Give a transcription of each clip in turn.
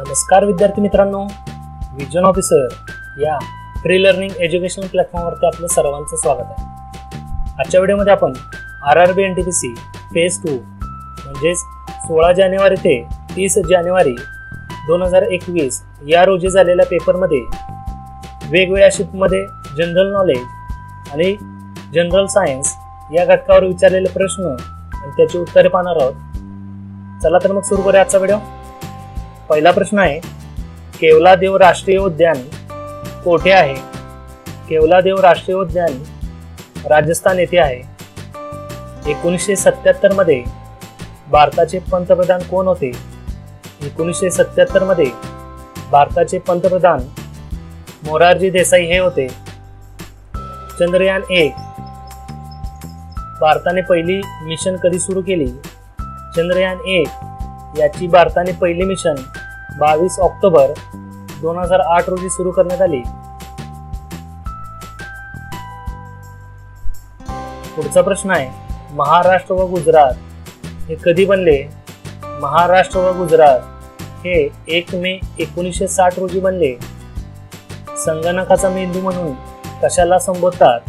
नमस्कार विद्यार्थी मित्रांनो, विजन ऑफिसर या फ्री लर्निंग एज्युकेशनल प्लॅटफॉर्मवरती आपलं सर्वांचं स्वागत आहे। आजच्या व्हिडिओमध्ये आपण RRB NTPC फेज 2 म्हणजेच 16 जानेवारी ते 30 जानेवारी 2021 या रोजी झालेल्या पेपरमध्ये वेगवेगळ्या शिफ्टमध्ये जनरल नॉलेज आणि जनरल सायन्स या घटकावर विचारलेले प्रश्न आणि त्याची उत्तरे पाहणार आहोत। चला तर मग सुरू करूया आजचा व्हिडिओ। पहिला प्रश्न आहे, केवलादेव राष्ट्रीय उद्यान कोठे आहे? केवलादेव राष्ट्रीय उद्यान राजस्थान येथे आहे। 1977 मध्ये भारताचे पंतप्रधान कोण होते? 1977 मध्ये भारताचे पंतप्रधान मोरारजी देसाई हे होते। चंद्रयान 1 भारताने पहिली मिशन कधी सुरू केली? चंद्रयान 1 याची भारताने पहिली मिशन 22 ऑक्टोबर 2008 रोजी सुरू करण्यात आली। पुढचा प्रश्न आहे, महाराष्ट्र व गुजरात हे कधी बनले? महाराष्ट्र व गुजरात हे 1 मे 1960 रोजी बनले। संगणकाचा मेंदू म्हणून कशाला संबोधतात?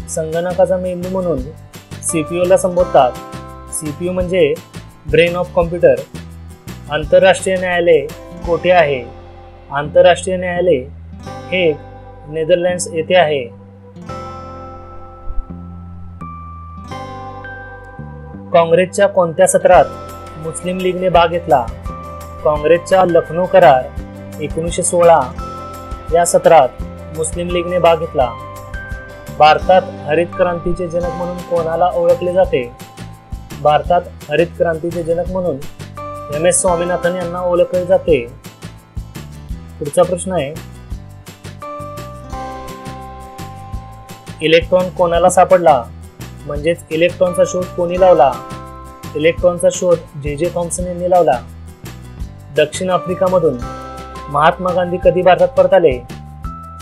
संगणकाचा मेंदू म्हणून CPU ला संबोधतात। CPU म्हणजे ब्रेन ऑफ कॉम्प्युटर। आंतरराष्ट्रीय न्यायालय कोठे आहे? आंतरराष्ट्रीय न्यायालय हे नेदरलँड्स येथे आहे। काँग्रेसच्या कोणत्या सत्रात मुस्लिम लीगने भाग घेतला? काँग्रेसच्या लखनौ करार 1916 या सत्रात मुस्लिम लीगने भाग घेतला। भारतात हरित क्रांतीचे जनक म्हणून कोणाला ओळखले जाते? भारतात हरित क्रांतीचे जनक म्हणून MS स्वामीनाथन यांना ओळखले जाते। पुढचा प्रश्न आहे, इलेक्ट्रॉन कोणाला सापडला? म्हणजेच इलेक्ट्रॉनचा शोध कोणी लावला? इलेक्ट्रॉनचा शोध J.J. थॉम्सन यांनी लावला। दक्षिण आफ्रिकामधून महात्मा गांधी कधी भारतात परत आले?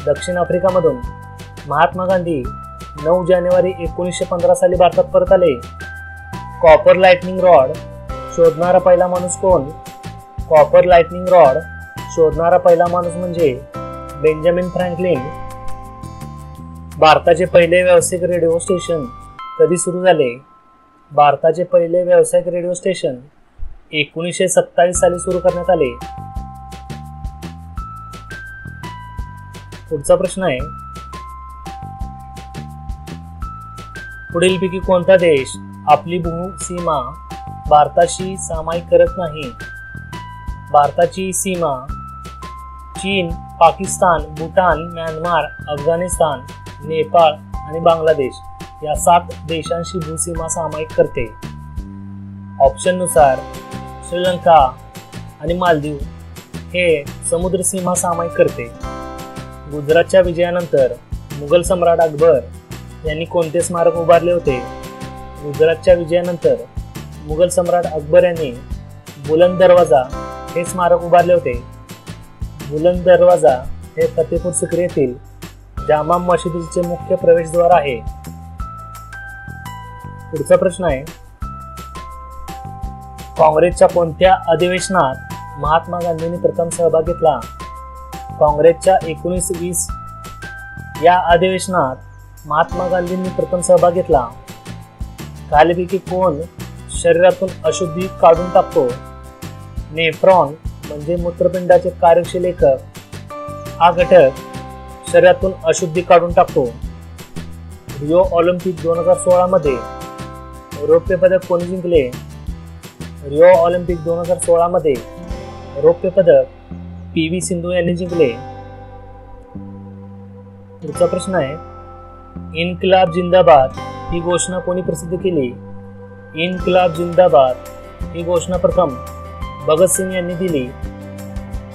दक्षिण आफ्रिकामधून महात्मा गांधी 9 जानेवारी 1915 साली भारतात परत आले। कॉपर लाइटनिंग रॉड शोधणारा पहिला माणूस कोण? कॉपर लाइटनिंग रॉड शोधणारा पहिला माणूस म्हणजे बेंजामिन फ्रँकलिन। भारताचे पहिले व्यावसायिक रेडिओ स्टेशन कधी सुरू झाले? भारताचे पहिले व्यावसायिक रेडिओ स्टेशन 1927 साली सुरू करण्यात आले। पुढचा प्रश्न आहे, पुढीलपैकी कोणता देश आपली भूसीमा भारताशी सामायिक करत नाही? भारताची सीमा चीन, पाकिस्तान, भूटान, म्यानमार, अफगाणिस्तान, नेपाळ आणि बांगलादेश या 7 देशांशी भूसीमा सामायिक करते। ऑप्शननुसार श्रीलंका आणि मालदीव हे समुद्र सीमा सामायिक करते। गुजरातच्या विजयानंतर मुघल सम्राट अकबर यांनी कोणते स्मारक उभारले होते? गुजरातच्या विजयानंतर मुघल सम्राट अकबर यांनी बुलंद दरवाजा हे स्मारक उभारले होते। बुलंद दरवाजा हे फतेपूर सिक्री येथील जामा मशिदीचे मुख्य प्रवेशद्वार आहे। पुढचा प्रश्न आहे, काँग्रेसच्या कोणत्या अधिवेशनात महात्मा गांधींनी प्रथम सहभाग घेतला? काँग्रेसच्या 1920 या अधिवेशनात महात्मा गांधींनी प्रथम सहभाग घेतला। खालीलपैकी कोण शरीरातून अशुद्धी काढून टाकतो? नेफ्रॉन म्हणजे मूत्रपिंडाचे कार्यशील एकक हा घटक शरीरातून अशुद्धी काढून टाकतो। रिओ ऑलिम्पिक 2016 मध्ये रौप्य पदक कोणी जिंकले? रिओ ऑलिम्पिक 2016 मध्ये रौप्य पदक PV सिंधू यांनी जिंकले। पुढचा प्रश्न आहे, इन्क्लाब जिंदाबाद ही घोषणा कोणी प्रसिद्ध केली? इन्क्लाब जिंदाबाद ही घोषणा प्रथम भगतसिंग यांनी दिली।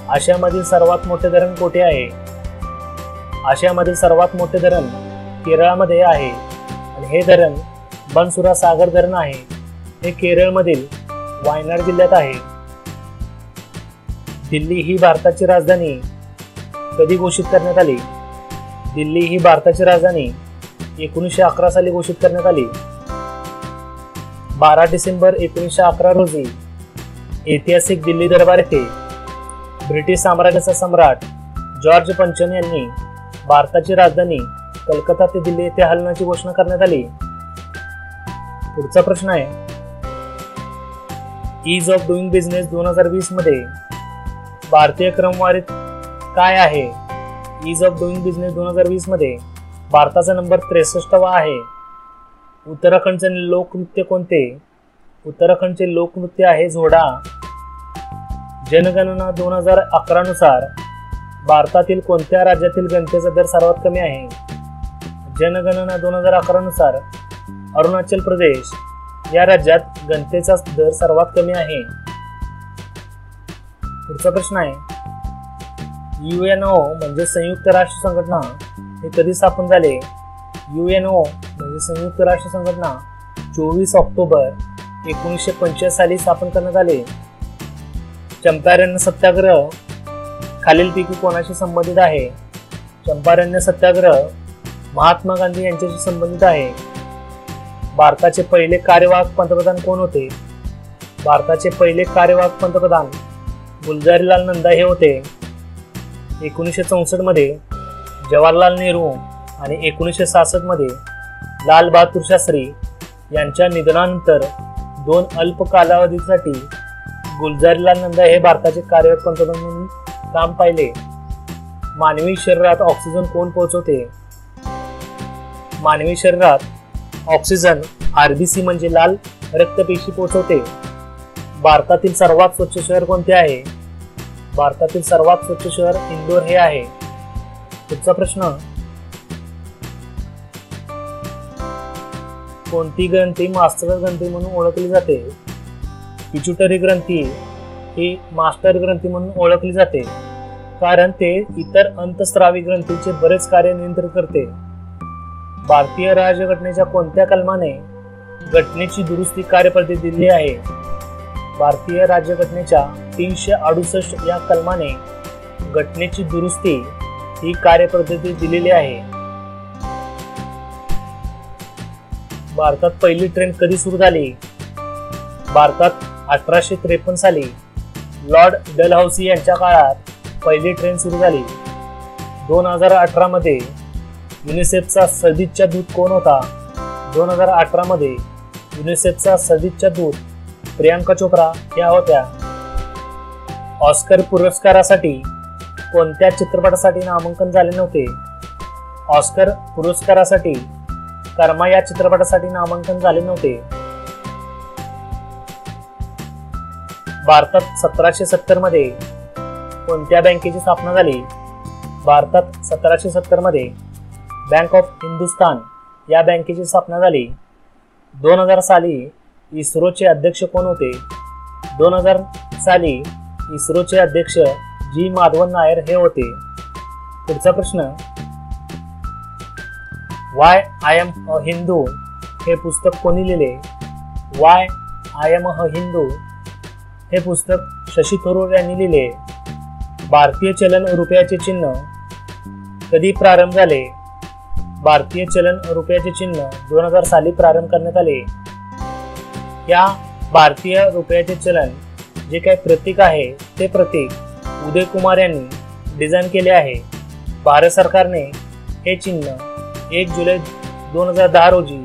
आशियामधील सर्वात मोठे धरण कोठे आहे? आशियामधील सर्वात मोठे धरण केरळमध्ये आहे आणि हे धरण बनसुरा सागर धरण आहे। हे केरळमधील वायनाड जिल्ह्यात आहे। दिल्ली ही भारताची राजधानी कधी घोषित करण्यात आली? दिल्ली ही भारताची राजधानी 1911 साली घोषित करण्यात आली। 12 डिसेंबर 1911 रोजी ऐतिहासिक दिल्ली दरबार येथे ब्रिटिश साम्राज्याचा सम्राट जॉर्ज पंचम यांनी भारताची राजधानी कलकत्ता ते दिल्ली येथे हलवण्याची घोषणा करण्यात आली. पुढचा प्रश्न आहे, ईज ऑफ डुईंग बिझनेस 2020 मध्ये भारतीय क्रमवारीत काय आहे? ईज ऑफ डुईंग बिझनेस 2020 मध्ये भारताचा नंबर 63वा आहे. उत्तराखंडचे लोकनृत्य कोणते? उत्तराखंडचे लोकनृत्य आहे झोडा. जनगणना 2011 नुसार भारतातील कोणत्या राज्यातील घनतेचा दर सर्वात कमी आहे? जनगणना 2011 नुसार अरुणाचल प्रदेश या राज्यात घनतेचा दर सर्वात कमी आहे. पुढचा प्रश्न आहे, UNO म्हणजे संयुक्त राष्ट्र संघटना हे कधी स्थापन झाले? UNO म्हणजे संयुक्त राष्ट्र संघटना 24 ऑक्टोबर 1985 साली स्थापन करण्यात आले. चंपारण्य सत्याग्रह खालीलपैकी कोणाशी संबंधित आहे? चंपारण्य सत्याग्रह महात्मा गांधी यांच्याशी संबंधित आहे. भारताचे पहिले कार्यवाहक पंतप्रधान कोण होते? भारताचे पहिले कार्यवाहक पंतप्रधान गुलजारीलाल नंदा हे होते. 1964 मध्ये जवाहरलाल नेहरू आणि 1966 मध्ये लाल बहादूर शास्त्री यांच्या निधनानंतर 2 अल्प कालावधीसाठी गुलजारीलाल नंदा हे भारताचे कार्यवाहक पंतप्रधान म्हणून काम पाहिले. मानवी शरीरात ऑक्सिजन कोण पोहोचवते? मानवी शरीरात ऑक्सिजन RBC म्हणजे लाल रक्तपेशी पोहोचवते. भारतातील सर्वात स्वच्छ शहर कोणते आहे? भारतातील सर्वात स्वच्छ शहर इंदोर हे आहे. पुढचा प्रश्न, कोणती ग्रंथी मास्टर ग्रंथी म्हणून ओळखली जाते? पिट्युटरी ग्रंथी ही मास्टर ग्रंथी म्हणून ओळखली जाते कारण ते इतर अंतस्रावी ग्रंथींचे बरेच कार्य नियंत्रित करते. भारतीय राज्यघटनेच्या कोणत्या कलमाने घटनेची दुरुस्ती कार्यपद्धती दिली आहे? भारतीय राज्यघटनेच्या 368 या कलमाने घटनेची दुरुस्ती ही कार्यपद्धती दिलेली आहे. भारतात पहिली ट्रेन कधी सुरू झाली? भारतात 1853 साली लॉर्ड डलहौसी यांच्या काळात पहिली ट्रेन सुरू झाली. 2018 मध्ये युनिसेफचा सदिच्छा दूत कोण होता? 2018 मध्ये युनिसेफचा सदिच्छा दूत प्रियांका चोप्रा या होत्या. ऑस्कर पुरस्कारासाठी कोणत्या चित्रपटासाठी नामांकन झाले नव्हते? ऑस्कर पुरस्कारासाठी कर्मा या चित्रपटासाठी नामांकन झाले नव्हते. भारतात 1770 मध्ये कोणत्या बँकेची स्थापना झाली? भारतात 1770 मध्ये बँक ऑफ हिंदुस्तान या बँकेची स्थापना झाली. 2000 साली इस्रोचे अध्यक्ष कोण होते? 2000 साली इस्रोचे अध्यक्ष G. माधवन नायर हे होते. पुढचा प्रश्न, Y I am a Hindu हे पुस्तक कोणी लिहिले? Y I am a Hindu हे पुस्तक शशी थरूर यांनी लिहिले. भारतीय चलन रुपयाचे चिन्ह कधी प्रारंभ झाले? भारतीय चलन रुपयाचे चिन्ह 2000 साली प्रारंभ करण्यात आले. या भारतीय रुपयाचे चलन जे काही प्रतीक आहे ते प्रतीक उदय कुमार यांनी डिझाईन केले आहे. भारत सरकारने हे चिन्ह 1 जुलै 2010 रोजी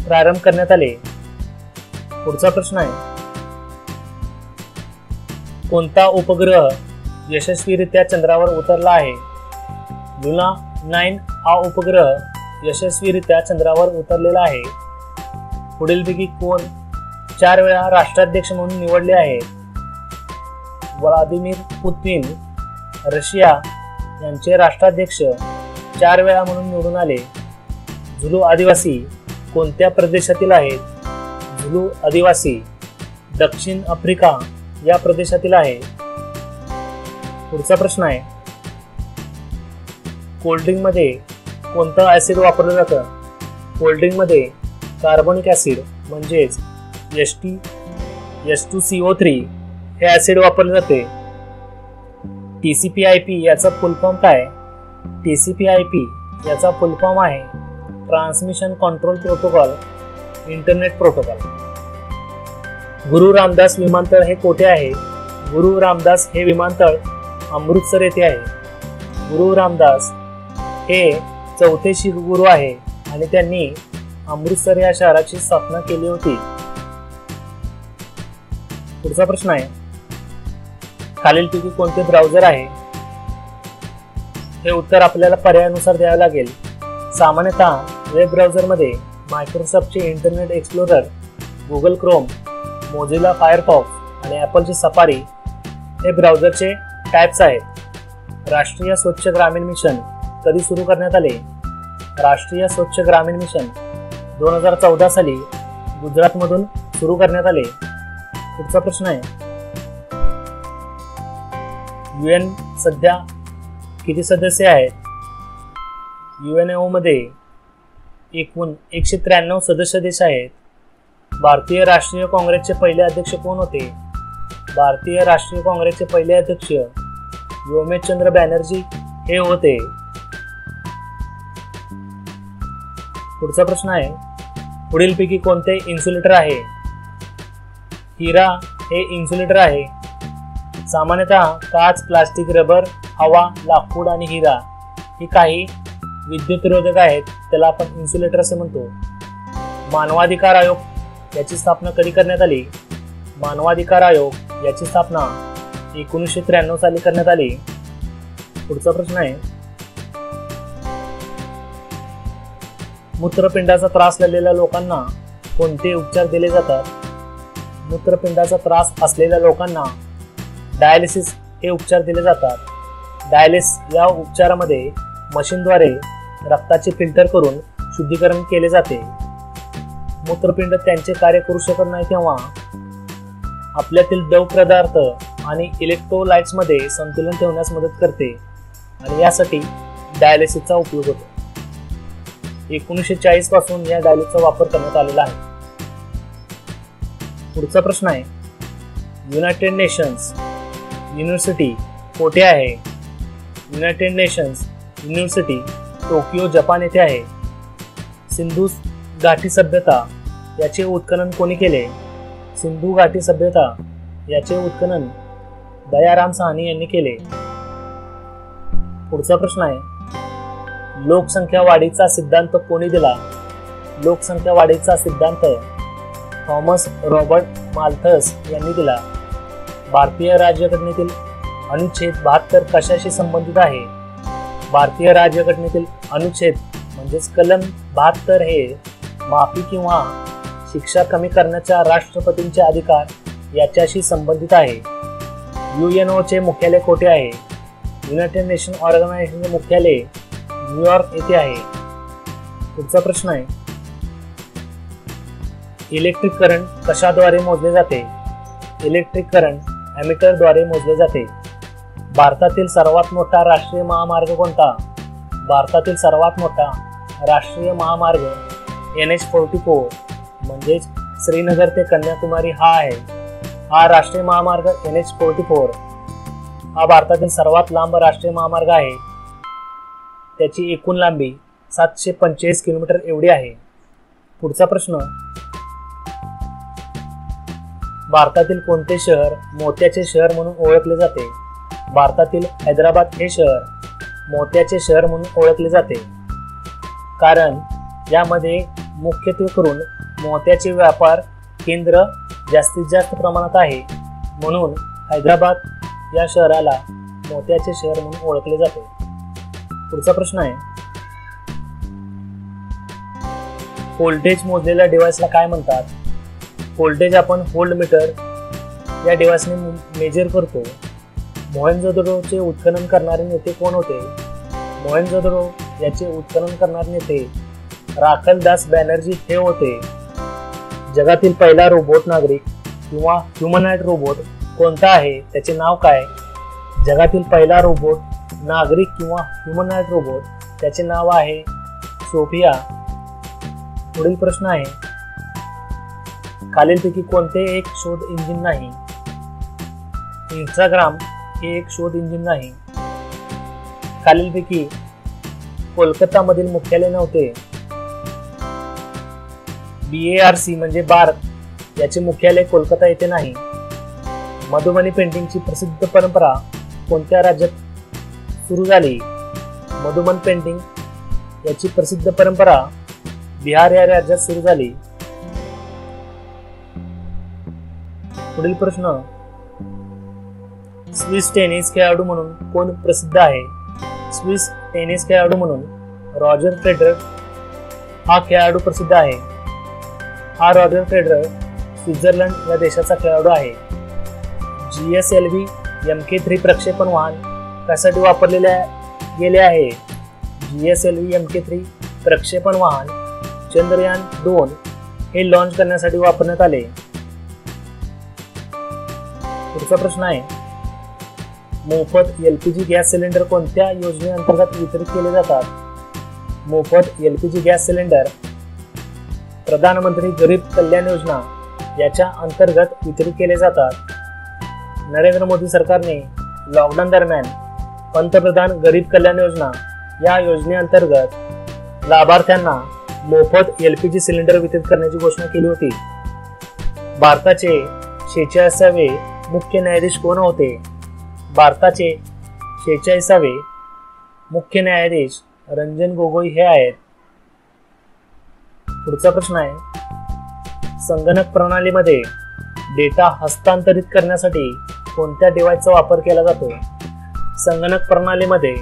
प्रारंभ करण्यात आले. पुढचा प्रश्न आहे, कोणता उपग्रह यशस्वीरित्या चंद्रावर उतरला आहे? लुना 9 हा उपग्रह यशस्वीरित्या चंद्रावर उतरलेला आहे. पुढीलपैकी कोण 4 वेळा राष्ट्राध्यक्ष म्हणून निवडले आहेत? व्लादिमीर पुतिन रशिया यांचे राष्ट्राध्यक्ष 4 वेळा म्हणून निवडून आले. झुलू आदिवासी कोणत्या प्रदेशातील आहेत? झुलू आदिवासी दक्षिण आफ्रिका या प्रदेशातील आहे. पुढचा प्रश्न आहे, कोल्ड्रिंक मध्ये कोणतं ऍसिड वापरलं जातं? कोल्ड्रिंक मध्ये कार्बोनिक ऍसिड म्हणजेच H2CO3 हे ऍसिड वापरले जाते. TCP/IP याचा फुल फॉर्म काय? TCP/IP याचा फुल फॉर्म आहे transmission control protocol internet protocol. गुरु रामदास विमानतळ हे कोठे आहे? गुरु रामदास हे विमानतळ अमृतसर येथे आहे. गुरु रामदास हे चौथे शीख गुरु आहे आणि त्यांनी अमृतसर या शहराची स्थापना केली होती. पुढचा प्रश्न आहे, खालीलपैकी कोणते ब्राउझर आहे? हे उत्तर आपल्याला पर्यायानुसार द्यावे लागेल. सामान्यतः वेब ब्राउझरमध्ये मायक्रोसॉफ्टचे Internet Explorer, Google Chrome, Mozilla Firefox आणि ॲपलचे सफारी हे ब्राउझरचे टाइप्स आहेत. राष्ट्रीय स्वच्छ ग्रामीण मिशन कधी सुरू करण्यात आले? राष्ट्रीय स्वच्छ ग्रामीण मिशन 2014 साली गुजरातमधून सुरू करण्यात आले. पुढचा प्रश्न आहे, UN सध्या किती सदस्य आहेत? UNO मध्ये एकूण 193 सदस्य देश आहेत. भारतीय राष्ट्रीय काँग्रेसचे पहिले अध्यक्ष कोण होते? भारतीय राष्ट्रीय काँग्रेसचे पहिले अध्यक्ष व्योमेश बॅनर्जी हे होते. पुढचा प्रश्न आहे, पुढीलपैकी कोणते इन्सुलेटर आहे? हिरा हे इन्सुलेटर आहे. सामान्यतः काच, प्लास्टिक, रबर, हवा, लाकूड आणि हिरा ही काही विद्युतरोधक आहेत, त्याला आपण इन्सुलेटर असे म्हणतो. मानवाधिकार आयोग याची स्थापना कधी करण्यात आली? मानवाधिकार आयोग याची स्थापना 1993 साली करण्यात आली. पुढचा प्रश्न आहे, मूत्रपिंडाचा त्रास असलेल्या लोकांना कोणते उपचार दिले जातात? मूत्रपिंडाचा त्रास असलेल्या लोकांना डायलिसिस हे उपचार दिले जातात. डायलिसिस या उपचारामध्ये मशीनद्वारे रक्ताचे फिल्टर करून शुद्धीकरण केले जाते. मूत्रपिंड त्यांचे कार्य करू शकत नाही तेव्हा आपल्यातील द्रव पदार्थ आणि इलेक्ट्रोलाइट्समध्ये संतुलन ठेवण्यास मदत करते आणि यासाठी डायलिसिसचा उपयोग होतो. 1940 पासून या डायलिसिसचा वापर करण्यात आलेला आहे. पुढचा प्रश्न आहे, युनायटेड नेशन्स युनिव्हर्सिटी कोठे आहे? United nations university Tokyo, Japan येथे आहे. सिंधू घाटी सभ्यता याचे उत्खनन कोणी केले? सिंधू घाटी सभ्यता याचे उत्खनन दयाराम साहनी यांनी केले. पुढचा प्रश्न आहे, लोकसंख्या वाढीचा सिद्धांत कोणी दिला? लोकसंख्या वाढीचा सिद्धांत थॉमस रॉबर्ट माल्थस यांनी दिला. भारतीय राज्यघटनेतील अनुच्छेद 72 कशाशी संबंधित आहे? भारतीय राज्यघटनेतील अनुच्छेद म्हणजेच कलम 72 हे माफी किंवा शिक्षा कमी करण्याच्या राष्ट्रपतींचे अधिकार याच्याशी संबंधित आहे. UNO चे मुख्यालय कोठे आहे? युनायटेड नेशन ऑर्गनायझेशनचे मुख्यालय न्यूयॉर्क येथे आहे. पुढचा प्रश्न आहे, इलेक्ट्रिक करंट कशाद्वारे मोजले जाते? इलेक्ट्रिक करंट ॲमीटरद्वारे मोजले जाते. भारतातील सर्वात मोठा राष्ट्रीय महामार्ग कोणता? भारतातील सर्वात मोठा राष्ट्रीय महामार्ग NH-44 म्हणजेच श्रीनगर ते कन्याकुमारी हा आहे. हा राष्ट्रीय महामार्ग NH-44 हा भारतातील सर्वात लांब राष्ट्रीय महामार्ग आहे. त्याची एकूण लांबी 745 किलोमीटर एवढी आहे. पुढचा प्रश्न, भारतातील कोणते शहर मोत्याचे शहर म्हणून ओळखले जाते? भारतातील हैदराबाद हे शहर मोत्याचे शहर म्हणून ओळखले जाते, कारण यामध्ये मुख्यत्वे करून मोत्याचे व्यापार केंद्र जास्तीत जास्त प्रमाणात आहे, म्हणून हैदराबाद या शहराला मोत्याचे शहर म्हणून ओळखले जाते. पुढचा प्रश्न आहे, व्होल्टेज मोजलेल्या डिव्हाइसला काय म्हणतात? व्होल्टेज आपण व्होल्ट मीटर या डिव्हाइसने मेजर करतो. मोहेंजोदडोचे उत्खनन करणारे नेते कोण होते? मोहेंजोदडो याचे उत्खनन करणारे नेते राखलदास बॅनर्जी हे होते. जगातील पहिला रोबोट नागरिक किंवा ह्युमनॉइड रोबोट कोणता आहे? त्याचे नाव काय? जगातील पहिला रोबोट नागरिक किंवा ह्युमनॉइड रोबोट त्याचे नाव आहे सोफिया. पुढील प्रश्न आहे, खालीलपैकी कोणते एक शोध इंजिन नाही? इंस्टाग्राम हे एक शोध इंजिन नाही. खालीलपैकी कोलकाता मधील मुख्यालय नव्हते. BARC म्हणजे भारत याचे मुख्यालय कोलकाता येथे नाही. मधुबनी पेंटिंगची प्रसिद्ध परंपरा कोणत्या राज्यात सुरू झाली? मधुबन पेंटिंग याची प्रसिद्ध परंपरा बिहार या राज्यात सुरू झाली. पुढील प्रश्न, स्विस टेनिस खेळाडू म्हणून कोण प्रसिद्ध आहे? स्विस टेनिस खेळाडू म्हणून रॉजर फेडरर हा खेळाडू प्रसिद्ध आहे. हा रॉजर फेडरर स्वित्झर्लंड या देशाचा खेळाडू आहे. GSLV MK3 प्रक्षेपण वाहन कशासाठी वापरलेले गेले आहे? GSLV MK3 प्रक्षेपण वाहन चंद्रयान 2 हे लॉन्च करण्यासाठी वापरण्यात आले. पुढचा प्रश्न आहे, मोफत LPG गॅस सिलेंडर कोणत्या योजनेअंतर्गत वितरित केले जातात? मोफत LPG गॅस सिलेंडर प्रधानमंत्री गरीब कल्याण योजना याच्या अंतर्गत वितरित केले जातात. नरेंद्र मोदी सरकारने लॉकडाऊन दरम्यान पंतप्रधान गरीब कल्याण योजना या योजनेअंतर्गत लाभार्थ्यांना मोफत LPG सिलेंडर वितरित करण्याची घोषणा केली होती. भारताचे 46वे मुख्य न्यायाधीश कोण होते? भारताचे 46वे मुख्य न्यायाधीश रंजन गोगोई हे आहेत. पुढचा प्रश्न आहे, संगणक प्रणालीमध्ये डेटा हस्तांतरित करण्यासाठी कोणत्या डिव्हाइसचा वापर केला जातो? संगणक प्रणालीमध्ये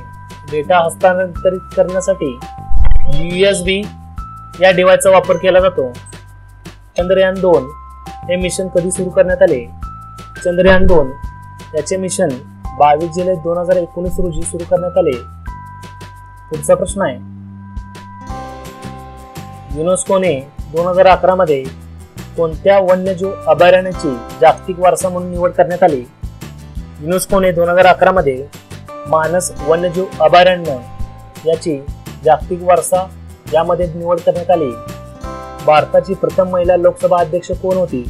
डेटा हस्तांतरित करण्यासाठी USB या डिव्हाइसचा वापर केला जातो. चंद्रयान 2 हे मिशन कधी सुरू करण्यात आले? चंद्रयान 2 याचे मिशन 22 जुलै 2019 रोजी सुरू करण्यात आले. पुढचा प्रश्न आहे, युनेस्कोने 2011 मध्ये कोणत्या वन्यजीव अभयारण्याची जागतिक वारसा म्हणून निवड करण्यात आली? युनेस्कोने 2011 मध्ये मानस वन्यजीव अभयारण्य याची जागतिक वारसा यामध्ये निवड करण्यात आली. भारताची प्रथम महिला लोकसभा अध्यक्ष कोण होती?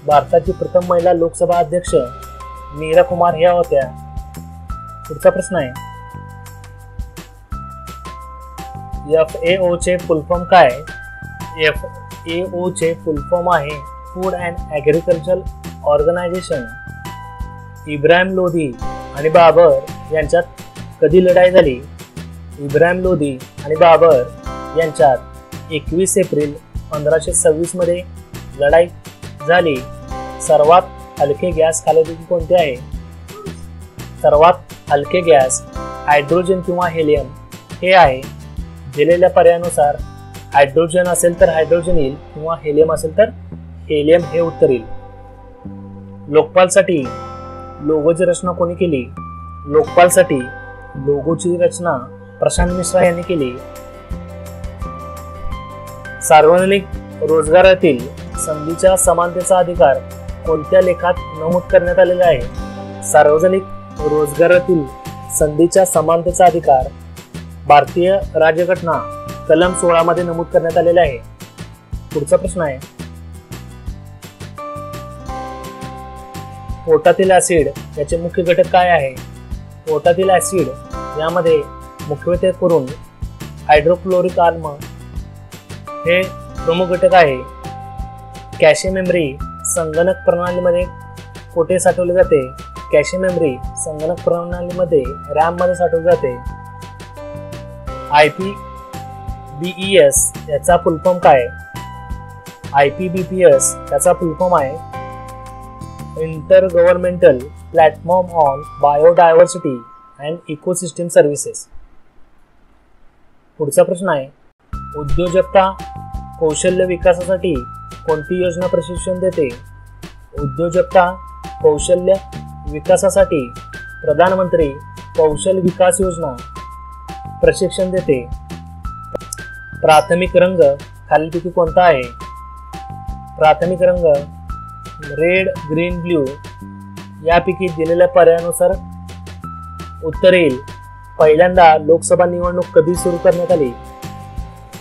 भारताची प्रथम महिला लोकसभा अध्यक्ष मीरा कुमार ह्या होत्या. पुढचा प्रश्न आहे, FAO चे फुल फॉर्म काय? FAO चे फुल फॉर्म आहे food and agriculture organisation. Ibrahim Lodhi आणि बाबर यांच्यात कधी लढाई झाली? इब्राहिम लोधी आणि बाबर यांच्यात 21 एप्रिल 1526 मध्ये लढाई झाली. सर्वात हलके गॅस खालीलपैकी कोणते आहे? सर्वात हलके गॅस हायड्रोजन किंवा हेलियम हे आहे. दिलेल्या पर्यायानुसार हायड्रोजन असेल तर हायड्रोजन येईल किंवा हेलियम असेल तर हेलियम हे उत्तर येईल. लोकपालसाठी लोगोची रचना कोणी केली? लोकपालसाठी लोगोची रचना प्रशांत मिश्रा यांनी केली. सार्वजनिक रोजगारातील संधीच्या समानतेचा अधिकार कोणत्या लेखात नमूद करण्यात आलेला आहे? सार्वजनिक रोजगारातील संधीच्या समानतेचा अधिकार भारतीय राज्यघटना कलम 16 मध्ये नमूद करण्यात आलेला आहे. पुढचा प्रश्न आहे, पोटातील ऍसिड याचे मुख्य घटक काय आहे? पोटातील ऍसिड यामध्ये मुख्यत्वे करून हायड्रोक्लोरिक आम्ल हे प्रमुख घटक आहे. कॅशे मेमरी संगणक प्रणालीमध्ये कोठे साठवले जाते? कॅशे मेमरी संगणक प्रणालीमध्ये रॅम मध्ये साठवली जाते. IPBES याचा फुल फॉर्म काय? IPBES याचा फुल फॉर्म आहे inter governmental platform on biodiversity and ecosystem services. पुढचा प्रश्न आहे, उद्योजकता कौशल्य विकासासाठी कोणती योजना प्रशिक्षण देते? उद्योजकता कौशल्य विकासासाठी प्रधानमंत्री कौशल विकास योजना प्रशिक्षण देते. प्राथमिक रंग खालीलपैकी कोणता आहे? प्राथमिक रंग रेड, ग्रीन, ब्ल्यू यापैकी दिलेल्या पर्यायानुसार उत्तर येईल. पहिल्यांदा लोकसभा निवडणूक कधी सुरू करण्यात आली?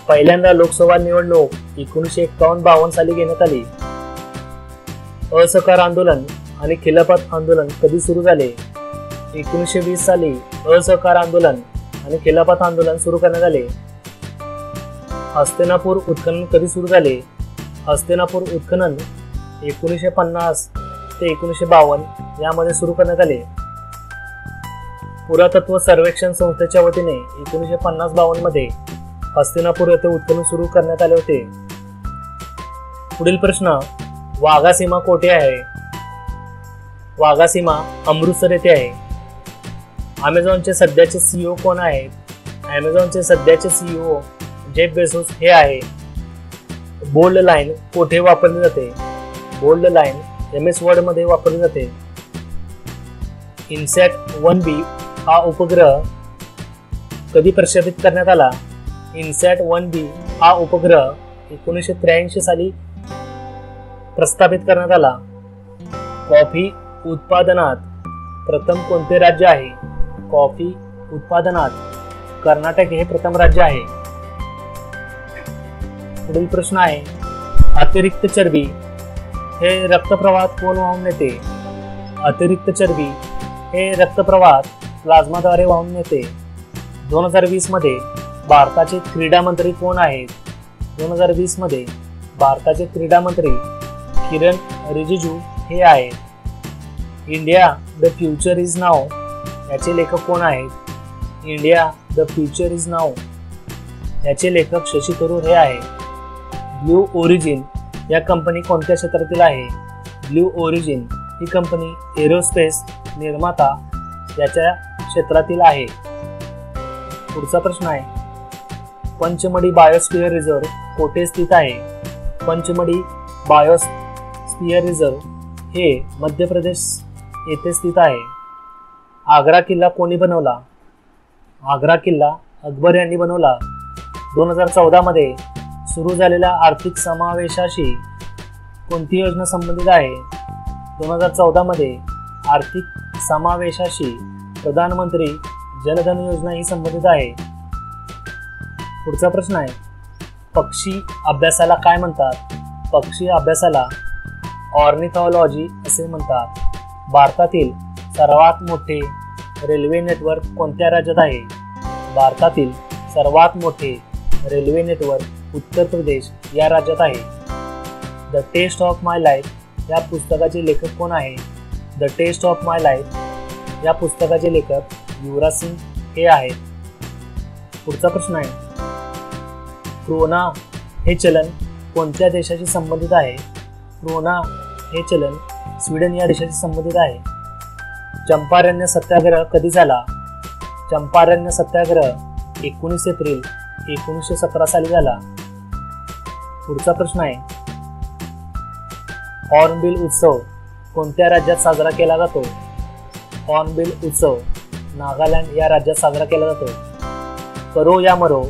पहिल्यांदा लोकसभा निवडणूक 1951-52 साली घेण्यात आली. असहकार आंदोलन आणि खिलाफत आंदोलन कधी सुरू झाले? 1920 साली असहकार आंदोलन आणि खिलाफत आंदोलन सुरू करण्यात आले. हस्तिनापुर उत्खनन कधी सुरू झाले? हस्तिनापुर उत्खनन 1950 ते 1952 यामध्ये सुरू करण्यात आले. पुरातत्व सर्वेक्षण संस्थेच्या वतीने 1950-52 मध्ये हस्तिनापूर येथे उत्खनन सुरू करण्यात आले होते. पुढील प्रश्न, वाघा सीमा कोठे आहे? वाघा सीमा अमृतसर येथे आहे. अमेझॉनचे सध्याचे सीईओ कोण आहेत? अमेझॉनचे सध्याचे सीईओ जेफ बेझोस हे आहे. बोल्ड लाईन कोठे वापरली जाते? बोल्ड लाईन MS वर्ड मध्ये वापरली जाते. इन्सॅट 1B हा उपग्रह कधी प्रक्षेपित करण्यात आला? इन्सॅट 1B हा उपग्रह 1983 साली प्रस्थापित करण्यात आला. कॉफी उत्पादनात प्रथम कोणते राज्य आहे? कॉफी उत्पादनात कर्नाटक हे प्रथम राज्य आहे. पुढील प्रश्न आहे, अतिरिक्त चरबी हे रक्तप्रवाहात कोण वाहून नेते? अतिरिक्त चरबी हे रक्तप्रवाहात प्लाझ्माद्वारे वाहून नेते. 2020 मध्ये भारताचे क्रीडा मंत्री कोण आहेत? 2020 मध्ये भारताचे क्रीडा मंत्री किरण रिजिजू हे आहेत. India the future is now याचे लेखक कोण आहेत? India the future is now याचे लेखक शशी थरूर हे आहेत. ब्लू ओरिजिन या कंपनी कोणत्या क्षेत्रातील आहे? ब्लू ओरिजिन ही कंपनी एरोस्पेस निर्माता याच्या क्षेत्रातील आहे. पुढचा प्रश्न आहे, पंचमढी बायोस्फिअर रिझर्व्ह कोठे स्थित आहे? पंचमढी बायोस्फिअर रिझर्व्ह हे मध्य प्रदेश येथे स्थित आहे. आग्रा किल्ला कोणी बनवला? आग्रा किल्ला अकबर यांनी बनवला. 2014 मध्ये सुरू झालेल्या आर्थिक समावेशाशी कोणती योजना संबंधित आहे? 2014 मध्ये आर्थिक समावेशाशी प्रधानमंत्री जनधन योजना ही संबंधित आहे. पुढचा प्रश्न आहे, पक्षी अभ्यासाला काय म्हणतात? पक्षी अभ्यासाला ऑर्निथॉलॉजी असे म्हणतात. भारतातील सर्वात मोठे रेल्वे नेटवर्क कोणत्या राज्यात आहे? भारतातील सर्वात मोठे रेल्वे नेटवर्क उत्तर प्रदेश या राज्यात आहे. द टेस्ट ऑफ माय लाईफ या पुस्तकाचे लेखक कोण आहे? द टेस्ट ऑफ माय लाईफ या पुस्तकाचे लेखक युवराज सिंग हे आहेत. पुढचा प्रश्न आहे, क्रोना हे चलन कोणत्या देशाशी संबंधित आहे? क्रोना हे चलन स्वीडन या देशाशी संबंधित आहे. चंपारण्य सत्याग्रह कधी झाला? चंपारण्य सत्याग्रह 19 एप्रिल 1917 साली झाला. पुढचा प्रश्न आहे, हॉर्नबिल उत्सव कोणत्या राज्यात साजरा केला जातो? हॉर्नबिल उत्सव नागालँड या राज्यात साजरा केला जातो. करो या मरो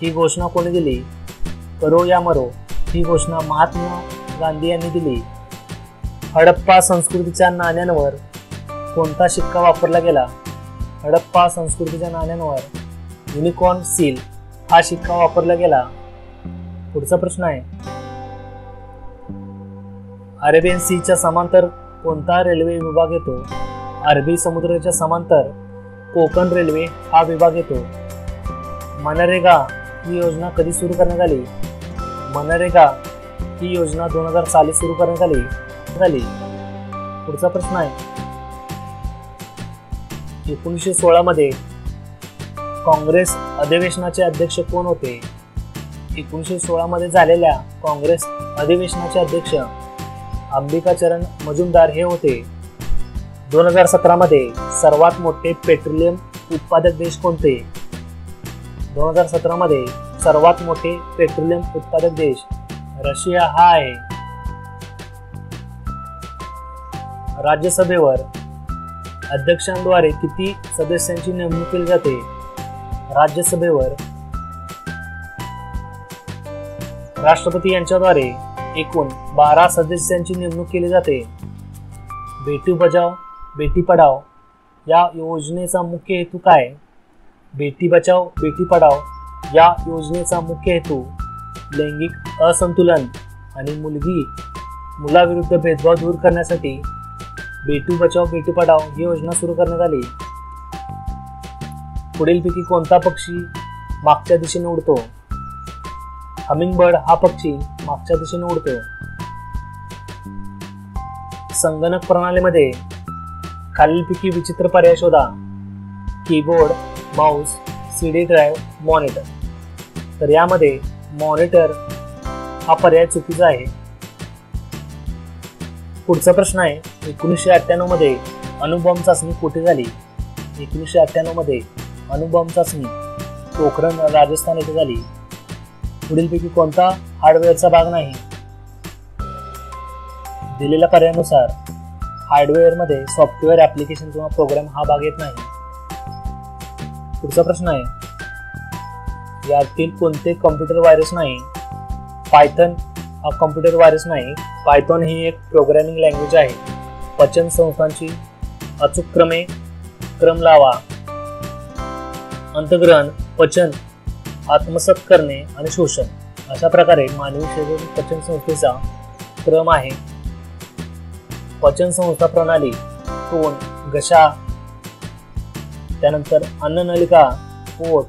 ही घोषणा कोणी दिली? करो या मरो ही घोषणा महात्मा गांधी यांनी दिली. हडप्पा संस्कृतीच्या नाण्यांवर कोणता शिक्का वापरला गेला? हडप्पा संस्कृतीच्या नाण्यांवर युनिकॉर्न सील हा शिक्का वापरला गेला. पुढचा प्रश्न आहे, अरेबियन सीच्या समांतर कोणता रेल्वे विभाग येतो? अरबी समुद्राच्या समांतर कोकण रेल्वे हा विभाग येतो. मनरेगा ही योजना कधी सुरू करण्यात आली? मनरेगा ही योजना 2000 साली सुरू करण्यात आली. पुढचा प्रश्न आहे, 1916 मध्ये काँग्रेस अधिवेशनाचे अध्यक्ष कोण होते? 1916 मध्ये झालेल्या काँग्रेस अधिवेशनाचे अध्यक्ष अंबिकाचरण मजुमदार हे होते. 2017 मध्ये सर्वात मोठे पेट्रोलियम उत्पादक देश कोणते? 2017 मध्ये सर्वात मोठे पेट्रोलियम उत्पादक देश रशिया हा आहे. राज्यसभेवर अध्यक्षांद्वारे किती सदस्यांची नेमणूक केली जाते? राज्यसभेवर राष्ट्रपती यांच्याद्वारे एकूण 12 सदस्यांची नेमणूक केली जाते. बेटी बचाव बेटी पढाओ या योजनेचा मुख्य हेतू काय? बेटी बचाव बेटी पढाओ या योजनेचा मुख्य हेतू लैंगिक असंतुलन आणि मुलाविरुद्ध भेदभाव दूर करण्यासाठी बेटी बचाव बेटी पढाओ ही योजना सुरू करण्यात आली. पुढीलपैकी कोणता पक्षी मागच्या दिशेने उडतो? हमिंगबर्ड हा पक्षी मागच्या दिशेने उडतो. संगणक प्रणालीमध्ये खालीलपैकी विचित्र पर्याय शोधा. Keyboard, Mouse, CD drive, monitor. तर यामध्ये मॉनिटर हा पर्याय चुकीचा आहे. पुढचा प्रश्न आहे, 1998 मध्ये अणुबॉम्ब चाचणी कुठे झाली? 1998 मध्ये अणुबॉम्ब चाचणी पोखरण, राजस्थान येथे झाली. पुढीलपैकी कोणता हार्डवेअरचा भाग नाही? दिलेल्या पर्यायानुसार हार्डवेअरमध्ये सॉफ्टवेअर ऍप्लिकेशन किंवा प्रोग्राम हा भाग येत नाही. पुढचा प्रश्न आहे, यातील कोणते कॉम्प्युटर व्हायरस नाही? पायथन हा कॉम्प्युटर व्हायरस नाही. पायथॉन ही एक प्रोग्रामिंग लँग्वेज आहे. पचन संस्थांची अचूक क्रम लावा. अंतग्रहण, पचन, आत्मसात करणे आणि शोषण अशा प्रकारे मानवी शरीरातील पचन संस्थेचा क्रम आहे. पचन संस्था प्रणाली तोंड, घसा, त्यानंतर अन्ननलिका, पोट,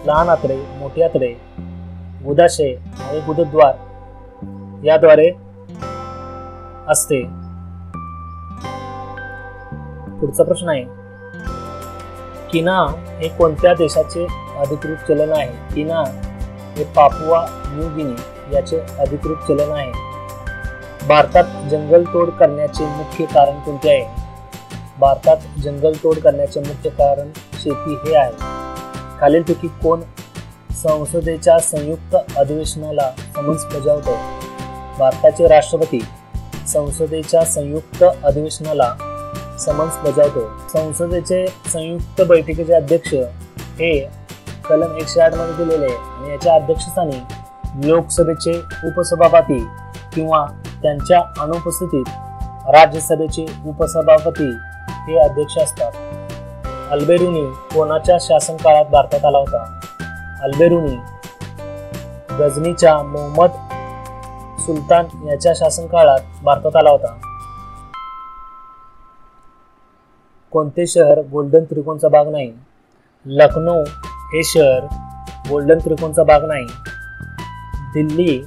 लहान आतडे, मोठी आतडे, गुदाशय आणि गुदद्वार याद्वारे असते. पुढचा प्रश्न आहे, किना हे कोणत्या देशाचे अधिकृत चलन आहे? किना हे पापुआ न्यू गिनी याचे अधिकृत चलन आहे. भारतात जंगलतोड करण्याचे मुख्य कारण कोणते आहे? भारतात जंगलतोड करण्याचे मुख्य कारण शेती हे आहे. खालीलपैकी कोण संसदेच्या संयुक्त अधिवेशनाला समन्स बजावतो? भारताचे राष्ट्रपती संसदेच्या संयुक्त अधिवेशनाला समन्स बजावतो. संसदेचे संयुक्त बैठकीचे अध्यक्ष हे कलम 108 मध्ये दिलेले आणि याच्या अध्यक्षस्थानी लोकसभेचे उपसभापती किंवा त्यांच्या अनुपस्थितीत राज्यसभेचे उपसभापती हे अध्यक्ष असतात. अल्बेरुनी कोणाच्या शासन काळात भारतात आला होता? अल्बेरुनी गझनीच्या मोहम्मद सुलतान याच्या शासन काळात भारतात आला होता. कोणते शहर गोल्डन त्रिकोणचा भाग नाही? लखनौ हे शहर गोल्डन त्रिकोणचा भाग नाही. दिल्ली,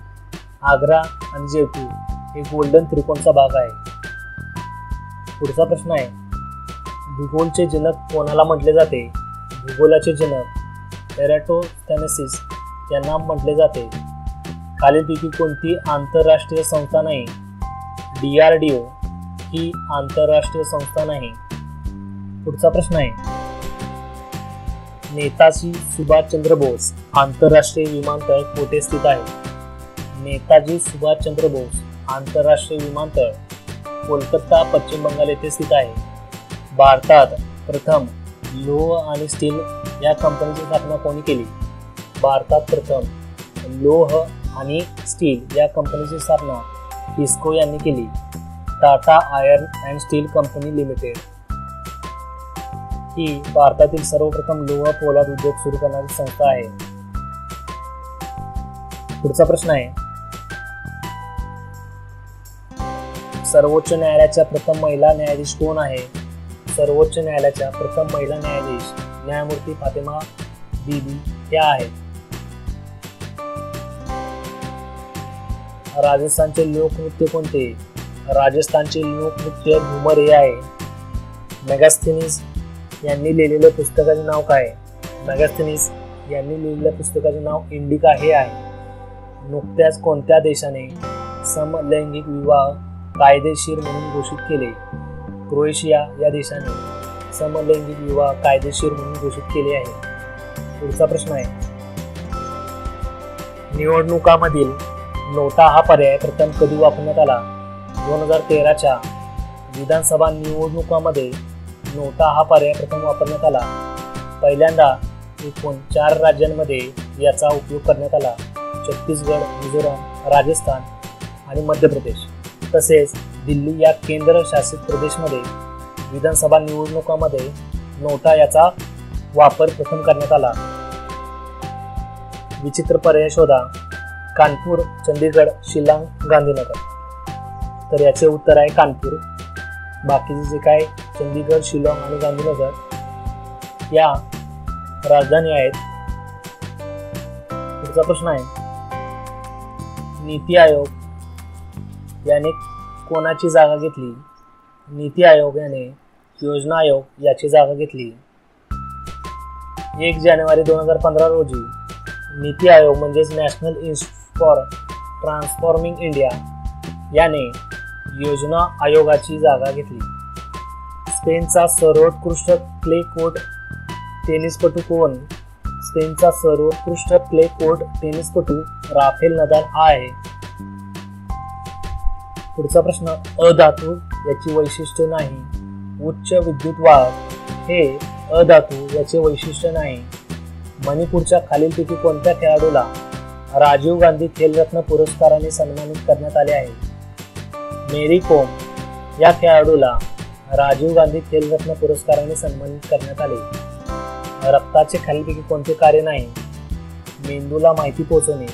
आग्रा आणि जयपूर हे गोल्डन त्रिकोणचा भाग आहे. पुढचा प्रश्न आहे, भूगोलचे जनक कोणाला म्हटले जाते? भूगोलाचे जनक एराटोस्थेनेसिस यांना म्हटले जाते. खालीलपैकी कोणती आंतरराष्ट्रीय संस्था नाही? DRDO ही आंतरराष्ट्रीय संस्था नाही. पुढचा प्रश्न आहे, नेताजी सुभाषचंद्र बोस आंतरराष्ट्रीय विमानतळ कोठे स्थित आहे? नेताजी सुभाषचंद्र बोस आंतरराष्ट्रीय विमानतळ कोलकाता, पश्चिम बंगाल येथे स्थित आहे. भारतात प्रथम लोह आणि स्टील या कंपनीची स्थापना कोणी केली? भारतात प्रथम लोह आणि स्टील या कंपनीची स्थापना टिस्को यांनी केली. Tata iron and steel company limited ही भारतातील सर्वप्रथम लोह पोलाद उद्योग सुरू करणारी संस्था आहे. पुढचा प्रश्न आहे, सर्वोच्च न्यायालयाच्या प्रथम महिला न्यायाधीश कोण आहे? सर्वोच्च न्यायालयाच्या प्रथम महिला न्यायाधीश न्यायमूर्ती फातिमा बीबी या आहेत. राजस्थानचे लोकनृत्य कोणते? राजस्थानचे लोकनृत्य घुमर हे आहे. मेगास्थेनीस यांनी लिहिलेल्या पुस्तकाचे नाव काय? मेगास्थेनीस यांनी लिहिलेल्या पुस्तकाचे नाव इंडिका हे आहे. नुकत्याच कोणत्या देशाने समलैंगिक विवाह कायदेशीर म्हणून घोषित केले? क्रोएशिया या देशाने समलैंगिक विवाह कायदेशीर म्हणून घोषित केले आहे. पुढचा प्रश्न आहे, निवडणुकामधील नोटा हा पर्याय प्रथम कधी वापरण्यात आला? 2013च्या विधानसभा निवडणुकामध्ये नोटा हा पर्याय प्रथम वापरण्यात आला. पहिल्यांदा एकूण 4 राज्यांमध्ये याचा उपयोग करण्यात आला. छत्तीसगड, मिझोराम, राजस्थान आणि मध्य प्रदेश तसेच दिल्ली या केंद्र शासित प्रदेशमध्ये विधानसभा निवडणुकामध्ये नोटा याचा वापर प्रथम करण्यात आला. विचित्र पर्याय शोधा. कानपूर, चंदीगड, शिलांग, गांधीनगर. तर याचे उत्तर आहे कानपूर. बाकीचे जे काय चंदीगड, शिलाँग आणि गांधीनगर या राजधानी आहेत. पुढचा प्रश्न आहे, नीती आयोग याने कोणाची जागा घेतली? नीती आयोग याने योजना आयोग याची जागा घेतली. 1 जानेवारी 2015 रोजी नीती आयोग म्हणजेच national institute for transforming India याने योजना आयोगाची जागा घेतली. स्पेनचा सर्वोत्कृष्ट क्ले कोर्ट टेनिसपटू कोण? स्पेनचा सर्वोत्कृष्ट क्ले कोर्ट टेनिसपटू राफेल नदाल हा आहे. पुढचा प्रश्न, अधातू याची वैशिष्ट्य नाही. उच्च विद्युत वाहक हे अधातू याचे वैशिष्ट्य नाही. मणिपूरच्या खालीलपैकी कोणत्या खेळाडूला राजीव गांधी खेलरत्न पुरस्काराने सन्मानित करण्यात आले आहे? मेरी कोम या खेळाडूला राजीव गांधी खेलरत्न पुरस्काराने सन्मानित करण्यात आले. रक्ताचे खालीलपैकी कोणते कार्य नाही? मेंदूला माहिती पोहोचवणे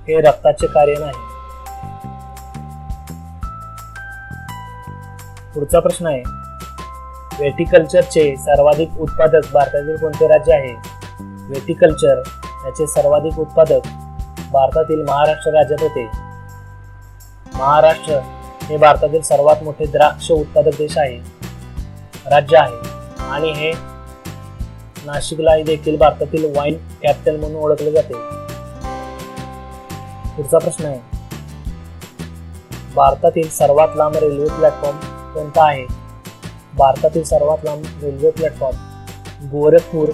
हे रक्ताचे कार्य नाही. पुढचा प्रश्न आहे, व्हिटिकल्चरचे सर्वाधिक उत्पादक भारतातील कोणते राज्य आहे? व्हिटिकल्चर याचे सर्वाधिक उत्पादक भारतातील महाराष्ट्र राज्यात होते. महाराष्ट्र हे भारतातील सर्वात मोठे द्राक्ष उत्पादक राज्य आहे आणि हे नाशिकला देखील भारतातील वाईन कॅपिटल म्हणून ओळखले जाते. पुढचा प्रश्न आहे, भारतातील सर्वात लांब रेल्वे प्लॅटफॉर्म कोणता आहे? भारतातील सर्वात लांब railway platform Gorakhpur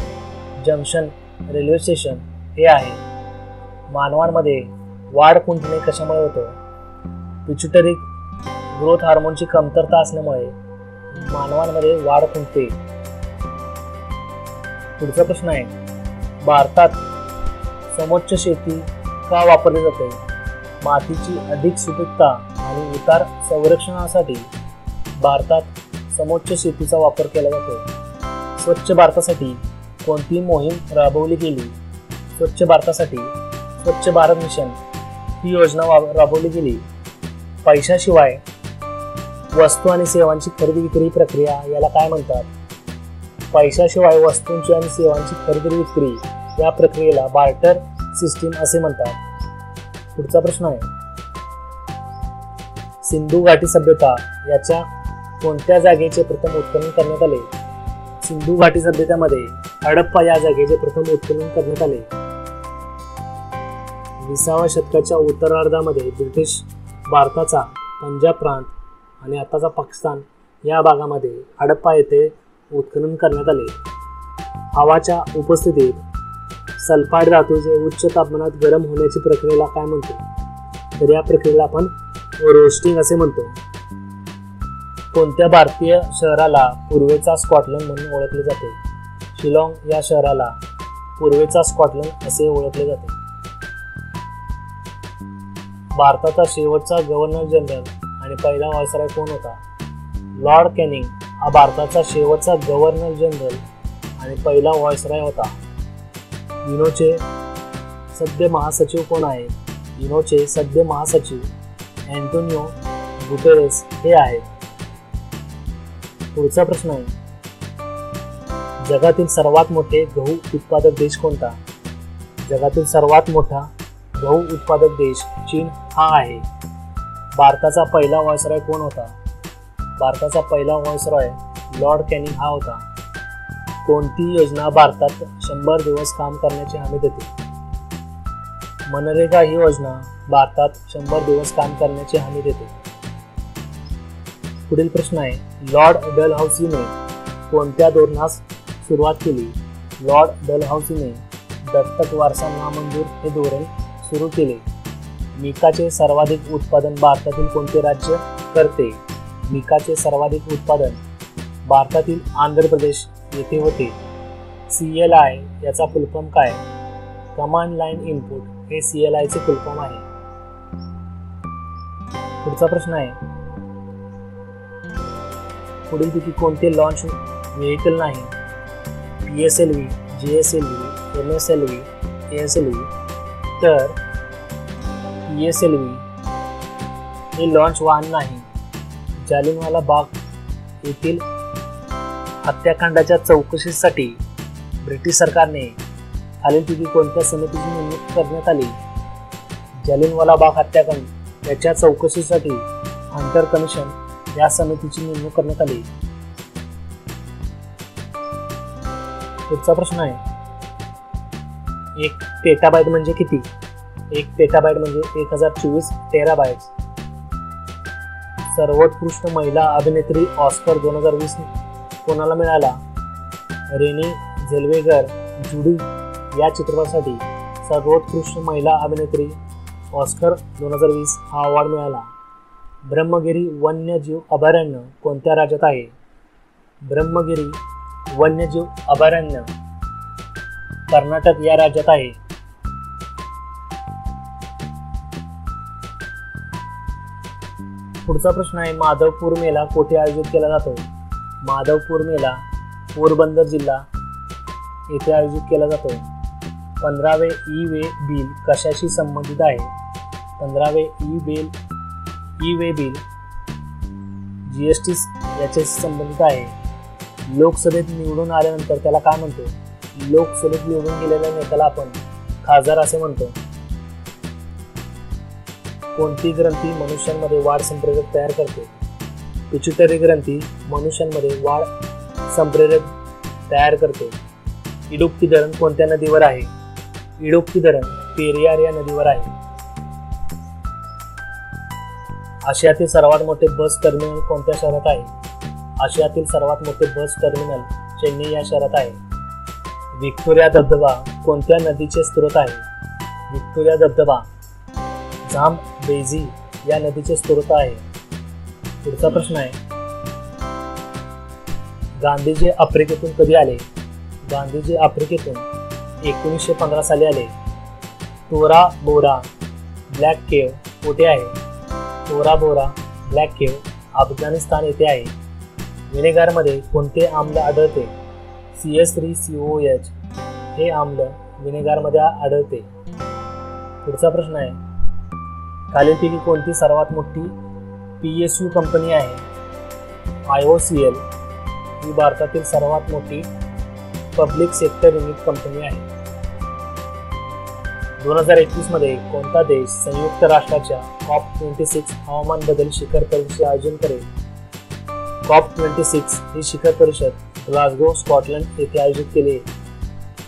junction railway station हे आहे. मानवांमध्ये वाढ खुंटणे कशामुळे होतो? पिट्युटरी ग्रोथ हार्मोनची कमतरता असल्यामुळे मानवांमध्ये वाढ खुंटते. पुढचा प्रश्न आहे, भारतात समोच्च शेती का वापरली जाते? मातीची अधिक सुपीकता आणि उतार संरक्षणासाठी भारतात समोच्च शेतीचा वापर केला जातो. स्वच्छ भारतासाठी कोणती मोहीम राबवली गेली? स्वच्छ भारतासाठी स्वच्छ भारत मिशन ही योजना राबवली गेली. पैशाशिवाय वस्तू आणि सेवांची खरेदी विक्री प्रक्रिया याला काय म्हणतात? पैशाशिवाय वस्तूंची आणि सेवांची खरेदी विक्री या प्रक्रियेला बार्टर सिस्टीम असे म्हणतात. पुढचा प्रश्न आहे, सिंधू घाटी सभ्यता याच्या कोणत्या जागेचे प्रथम उत्खनन करण्यात आले? सिंधू घाटी सभ्यतेमध्ये हडप्पा या जागेचे प्रथम उत्खनन करण्यात आले. 20व्या शतकाच्या उत्तरार्धामध्ये ब्रिटिश भारताचा पंजाब प्रांत आणि आताचा पाकिस्तान या भागामध्ये हडप्पा येथे उत्खनन करण्यात आले. हवाच्या उपस्थितीत सल्फाइड धातूचे उच्च तापमानात गरम होण्याची प्रक्रियेला काय म्हणतो? तर या प्रक्रियेला आपण रोस्टिंग असे म्हणतो. कोणत्या भारतीय शहराला पूर्वेचा स्कॉटलंड म्हणून ओळखले जाते? शिलाँग या शहराला पूर्वेचा स्कॉटलंड असे ओळखले जाते. भारताचा शेवटचा गव्हर्नर जनरल आणि पहिला व्हायसरॉय कोण होता? लॉर्ड कॅनिंग हा भारताचा शेवटचा गव्हर्नर जनरल आणि पहिला व्हायसरॉय होता. युनोचे सद्य महासचिव कोण आहेत? युनोचे सद्य महासचिव अँटोनियो गुटेरेस हे आहेत. पुढचा प्रश्न आहे, जगातील सर्वात मोठे गहू उत्पादक देश कोणता? जगातील सर्वात मोठा गहू उत्पादक देश चीन हा आहे. भारताचा पहिला व्हायसरॉय कोण होता? भारताचा पहिला व्हायसरॉय लॉर्ड कॅनिंग हा होता. कोणती योजना भारतात 100 दिवस काम करण्याची हमी देते? मनरेगा ही योजना भारतात 100 दिवस काम करण्याची हमी देते. पुढील प्रश्न आहे, लॉर्ड डलहौसीने कोणत्या धोरणास सुरुवात केली? लॉर्ड डलहौसीने दत्तक वारसा नामंजूर हे धोरण सुरू केले. मिकाचे सर्वाधिक उत्पादन भारतातील कोणते राज्य करते? मिकाचे सर्वाधिक उत्पादन भारतातील आंध्र प्रदेश येथे होते. CLI याचा फुलफॉर्म काय? कमांड लाईन इनपुट हे CLI चे फुलफॉर्म आहे. पुढचा प्रश्न आहे, पुढीलपैकी कोणते लॉन्च व्हेइकल नाही? PSLV, GSLV, MSLV, ASLV. तर PSLV हे लॉन्च वाहन नाही. जालियनवाला बाग येथील हत्याकांडाच्या चौकशीसाठी ब्रिटिश सरकारने खालीलपैकी कोणत्या समितीची नेमणूक करण्यात आली? जालियनवाला बाग हत्याकांड याच्या चौकशीसाठी हंटर कमिशन या समितीची नेमणूक करण्यात आली. पुढचा प्रश्न आहे, 1 पेटाबाईट म्हणजे किती? 1 पेटाबाईट म्हणजे 1024 टेराबाईट्स. सर्वोत्कृष्ट महिला अभिनेत्री ऑस्कर 2020 कोणाला मिळाला? रेनी झेल्वेगर जुडी या चित्रपटासाठी सर्वोत्कृष्ट महिला अभिनेत्री ऑस्कर 2020 हा अवॉर्ड मिळाला. ब्रह्मगिरी वन्यजीव अभयारण्य कोणत्या राज्यात आहे? ब्रह्मगिरी वन्यजीव अभयारण्य कर्नाटक या राज्यात आहे. पुढचा प्रश्न आहे, माधवपूर मेला कोठे आयोजित केला जातो? माधवपूर मेला पोरबंदर जिल्हा येथे आयोजित केला जातो. 15वे ई-वे बिल कशाशी संबंधित आहे? 15वे ई-वे बिल GST याच्याशी संबंधित आहे. लोकसभेत निवडून आल्यानंतर त्याला काय म्हणतो? लोकसभेत निवडून गेलेल्या नेत्याला आपण खासदार असे म्हणतो. कोणती ग्रंथी मनुष्यांमध्ये वाढ संप्रेरक तयार करते? पिट्युटरी ग्रंथी मनुष्यांमध्ये वाढ संप्रेरक तयार करते. इडुक्की धरण कोणत्या नदीवर आहे? इडुक्की धरण पेरियार या नदीवर आहे. आशियातील सर्वात मोठे बस टर्मिनल कोणत्या शहरात आहे? आशियातील सर्वात मोठे बस टर्मिनल चेन्नई या शहरात आहे. व्हिक्टोरिया धबधबा कोणत्या नदीचे स्रोत आहे? व्हिक्टोरिया धबधबा झांबेझी या नदीचे स्रोत आहे. पुढचा प्रश्न आहे, गांधीजी आफ्रिकेतून कधी आले? गांधीजी आफ्रिकेतून 1915 साली आले. तोरा बोरा ब्लॅक केव कोठे आहे? तोरा बोरा ब्लॅक केव अफगाणिस्तान येथे आहे. विनेगारमध्ये कोणते आम्ल आढळते? CS3COOH हे आम्ल विनेगारमध्ये आढळते. पुढचा प्रश्न आहे, खालीलपैकी कोणती सर्वात मोठी PSU कंपनी आहे? IOCL ही भारतातील सर्वात मोठी पब्लिक सेक्टर युनिट कंपनी आहे. 2021 मध्ये कोणता देश संयुक्त राष्ट्राच्या COP26 हवामान बदल शिखर परिषदेचे आयोजन करेल? COP26 ही शिखर परिषद ग्लासगो स्कॉटलंड येथे आयोजित केली.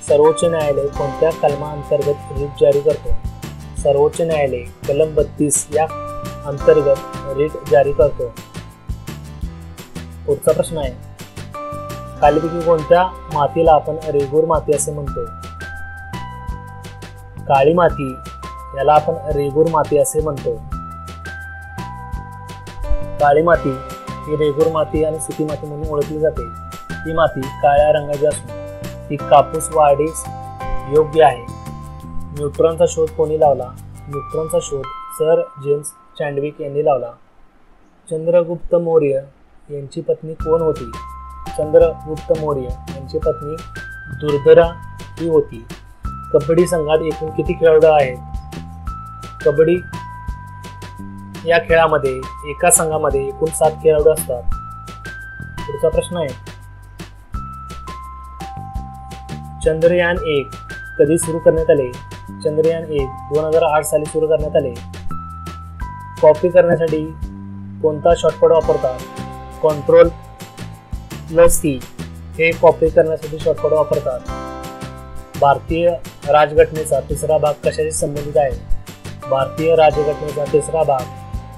सर्वोच्च न्यायालय कोणत्या कलमाअंतर्गत रिट जारी करतो? सर्वोच्च न्यायालय कलम 32 या अंतर्गत रिट जारी करतो. पुढचा प्रश्न आहे, खालीलपैकी कोणत्या मातीला आपण रेगूर माती असे म्हणतो? काळी माती याला आपण रेगूर माती असे म्हणतो. काळी माती ही रेगूर माती आणि सुकी माती म्हणून ओळखली जाते. ही माती काळ्या रंगाची असून ती कापूस वाढीस योग्य आहे. न्यूट्रॉनचा शोध कोणी लावला? न्यूट्रॉनचा शोध सर जेम्स चॅडविक यांनी लावला. चंद्रगुप्त मौर्य यांची पत्नी कोण होती? चंद्रगुप्त मौर्य यांची पत्नी दुर्धरा ही होती. कबड्डी संघात एकूण किती खेळाडू आहेत? कबड्डी या खेळामध्ये एका संघामध्ये एकूण 7 खेळाडू असतात. पुढचा प्रश्न आहे, चंद्रयान 1 कधी सुरू करण्यात आले? चंद्रयान 1 2008 साली सुरू करण्यात आले. कॉपी करण्यासाठी कोणता शॉर्टकट वापरतात? Ctrl+C हे कॉपी करण्यासाठी शॉर्टकट वापरतात. भारतीय राजघटनेचा तिसरा भाग कशाशी संबंधित आहे? भारतीय राजघटनेचा तिसरा भाग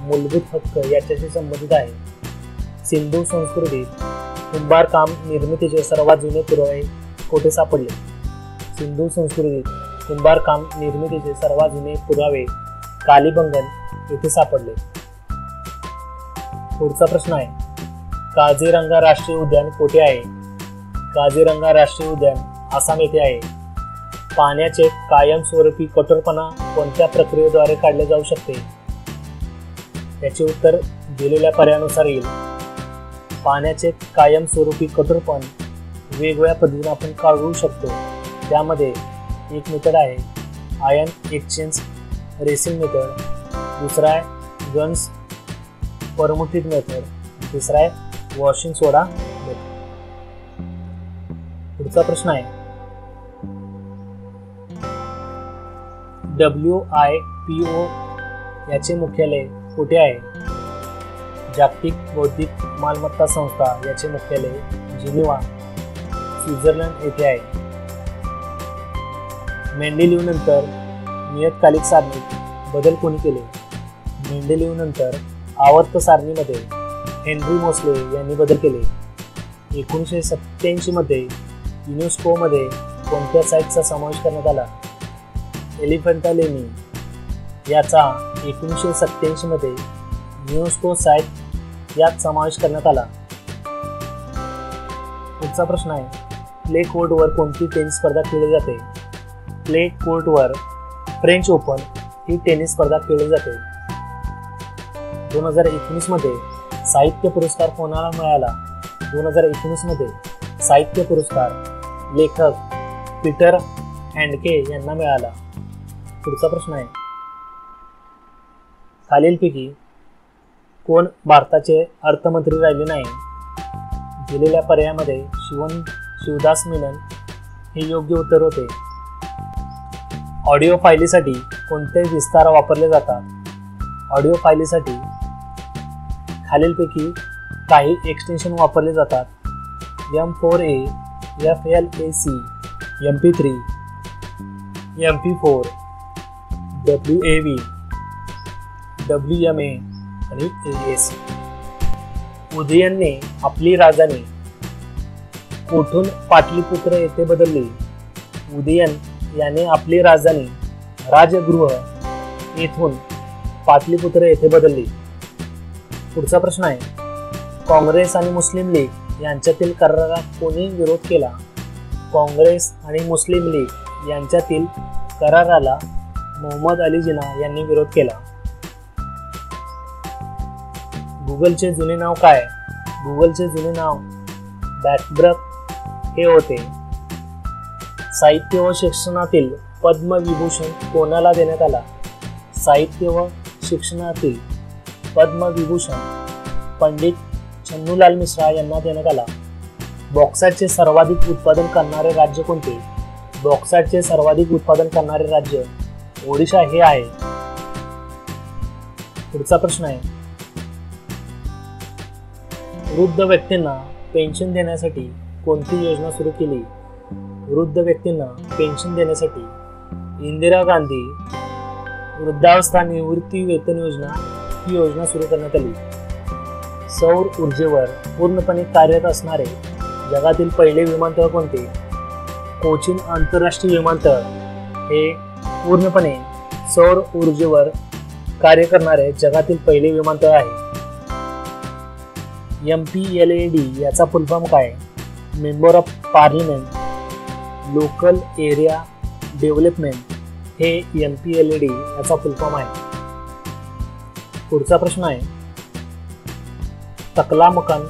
मूलभूत हक्क याच्याशी संबंधित आहे. सिंधू संस्कृतीत कुंभार काम निर्मितीचे सर्वात जुने पुरावे कोठे सापडले? सिंधू संस्कृतीत कुंभार काम निर्मितीचे सर्वात जुने पुरावे कालीबंगन येथे सापडले. पुढचा प्रश्न आहे, काझीरंगा राष्ट्रीय उद्यान कोठे आहे? काझीरंगा राष्ट्रीय उद्यान आसाम येथे आहे. पाण्याचे कायमस्वरूपी कठोरपणा कोणत्या प्रक्रियेद्वारे काढले जाऊ शकते? याचे उत्तर दिलेल्या पर्यायानुसार येईल. पाण्याचे कायमस्वरूपी कठोरपण वेगवेगळ्या पद्धतीने आपण काढू शकतो. त्यामध्ये एक मेथड आहे आयन एक्सचेंज रेसिंग मेथड, दुसरा आहे गन्स परमुटिड मेथड, तिसरा आहे वॉशिंग सोडा मेथड. पुढचा प्रश्न आहे, WIPO याचे मुख्यालय कुठे आहे? जागतिक बौद्धिक मालमत्ता संस्था याचे मुख्यालय जिनिव्हा, स्वित्झर्लंड येथे आहे. मेंडेलिव्ह नंतर नियतकालिक सारणीत बदल कोणी केले? मेंडेलिव्ह नंतर आवर्त सारणीमध्ये हेनरी मोसले यांनी बदल केले. 1987 मध्ये युनेस्कोमध्ये कोणत्या साईटचा समावेश करण्यात आला? एलिफंटा लेणी याचा 1987 मध्ये युनेस्को साईट यात समावेश करण्यात आला. पुढचा प्रश्न आहे, क्ले कोर्टवर कोणती टेनिस स्पर्धा खेळली जाते? क्ले कोर्टवर फ्रेंच ओपन ही टेनिस स्पर्धा खेळली जाते. 2019 मध्ये साहित्य पुरस्कार कोणाला मिळाला? 2019 मध्ये साहित्य पुरस्कार लेखक पीटर हँडके यांना मिळाला. पुढचा प्रश्न आहे, खालीलपैकी कोण भारताचे अर्थमंत्री राहिले नाही? दिलेल्या पर्यायामध्ये शिवदास मेनन हे योग्य उत्तर होते. ऑडिओ फायलीसाठी कोणते विस्तार वापरले जातात? ऑडिओ फायलीसाठी खालीलपैकी काही एक्सटेन्शन वापरले जातात. M4A, FLAC, MP3, MP4, WAV, WMA आणि AS. उदयनने आपली राजधानी कोठून पाटलीपुत्र येथे बदलली? उदयन याने आपली राजधानी राजगृह येथून पाटलीपुत्र येथे बदलली. पुढचा प्रश्न आहे, काँग्रेस आणि मुस्लिम लीग यांच्यातील कराराला कोणी विरोध केला? काँग्रेस आणि मुस्लिम लीग यांच्यातील कराराला मोहम्मद अली जिना यांनी विरोध केला. गुगलचे जुने नाव काय? गुगलचे जुने नाव बॅकबर्ग हे होते. साहित्य व शिक्षणातील पद्मविभूषण कोणाला देण्यात आला? साहित्य व शिक्षणातील पद्मविभूषण पंडित छन्नूलाल मिश्रा यांना देण्यात आला. बॉक्साईटचे सर्वाधिक उत्पादन करणारे राज्य कोणते? बॉक्साईटचे सर्वाधिक उत्पादन करणारे राज्य ओडिशा हे आहे. पुढचा प्रश्न आहे, वृद्ध व्यक्तींना पेन्शन देण्यासाठी कोणती योजना सुरू केली? वृद्ध व्यक्तींना पेन्शन देण्यासाठी इंदिरा गांधी वृद्धावस्था निवृत्ती वेतन योजना ही योजना सुरू करण्यात आली. सौर ऊर्जेवर पूर्णपणे कार्यरत असणारे जगातील पहिले विमानतळ कोणते? कोचीन आंतरराष्ट्रीय विमानतळ हे पूर्णपणे सौर ऊर्जेवर कार्य करणारे जगातील पहिले विमानतळ आहे. MPLAD याचा फुल फॉर्म काय? Member of parliament local area development हे MPLAD याचा फुल फॉर्म आहे. पुढचा प्रश्न आहे, तकलामकन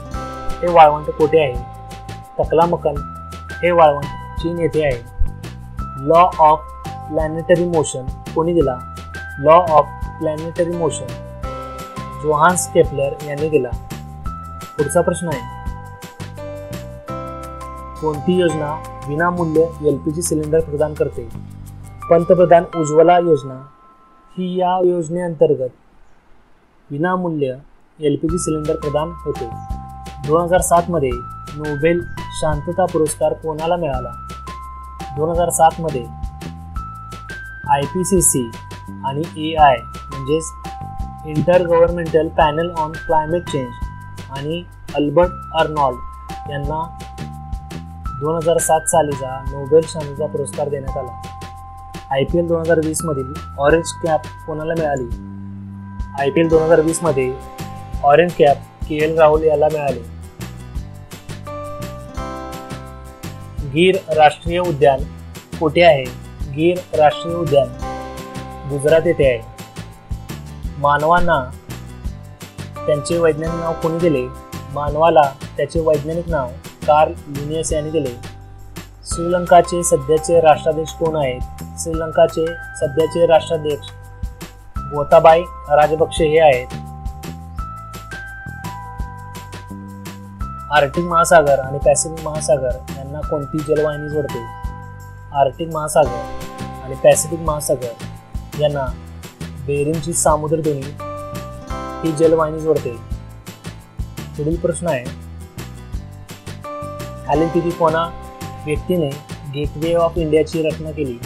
हे वाळवंट कोठे आहे? तकलामकन हे वाळवंट चीन येथे आहे. लॉ ऑफ प्लॅनेटरी मोशन कोणी दिला? Law of planetary motion Johannes Kepler यांनी दिला. पुढचा प्रश्न आहे, कोणती योजना विनामूल्य LPG सिलेंडर प्रदान करते? पंतप्रधान उज्ज्वला योजना ही या योजनेअंतर्गत विनामूल्य LPG सिलेंडर प्रदान होते. 2007 मध्ये नोबेल शांतता पुरस्कार कोणाला मिळाला? 2007 मध्ये IPCC आणि AI म्हणजेच inter governmental panel on climate change आणि अल्बर्ट अर्नॉल्ड यांना 2007 सालीचा नोबेल शांतता पुरस्कार देण्यात आला. IPL 2020 मधील ऑरेंज कॅप कोणाला मिळाली? IPL 2020 मध्ये ऑरेंज कॅप KL राहुल याला मिळाले. गीर राष्ट्रीय उद्यान कोठे आहे? गीर राष्ट्रीय उद्यान गुजरात येथे आहे. मानवांना त्यांचे वैज्ञानिक नाव कोणी दिले? मानवाला त्याचे वैज्ञानिक नाव कार्ल लिनियस यांनी दिले. श्रीलंकाचे सध्याचे राष्ट्राध्यक्ष कोण आहेत? श्रीलंकाचे सध्याचे राष्ट्राध्यक्ष गोताबाय राजपक्षे हे आहेत. आर्क्टिक महासागर आणि पॅसिफिक महासागर यांना कोणती जलवाहिनी जोडते? आर्क्टिक महासागर आणि पॅसिफिक महासागर यांना बेरिंगची सामुद्रधुनी ही जलवाहिनी जोडते. पुढील प्रश्न आहे, खालीलपैकी कोणा व्यक्तीने गेटवे ऑफ इंडियाची रचना केली?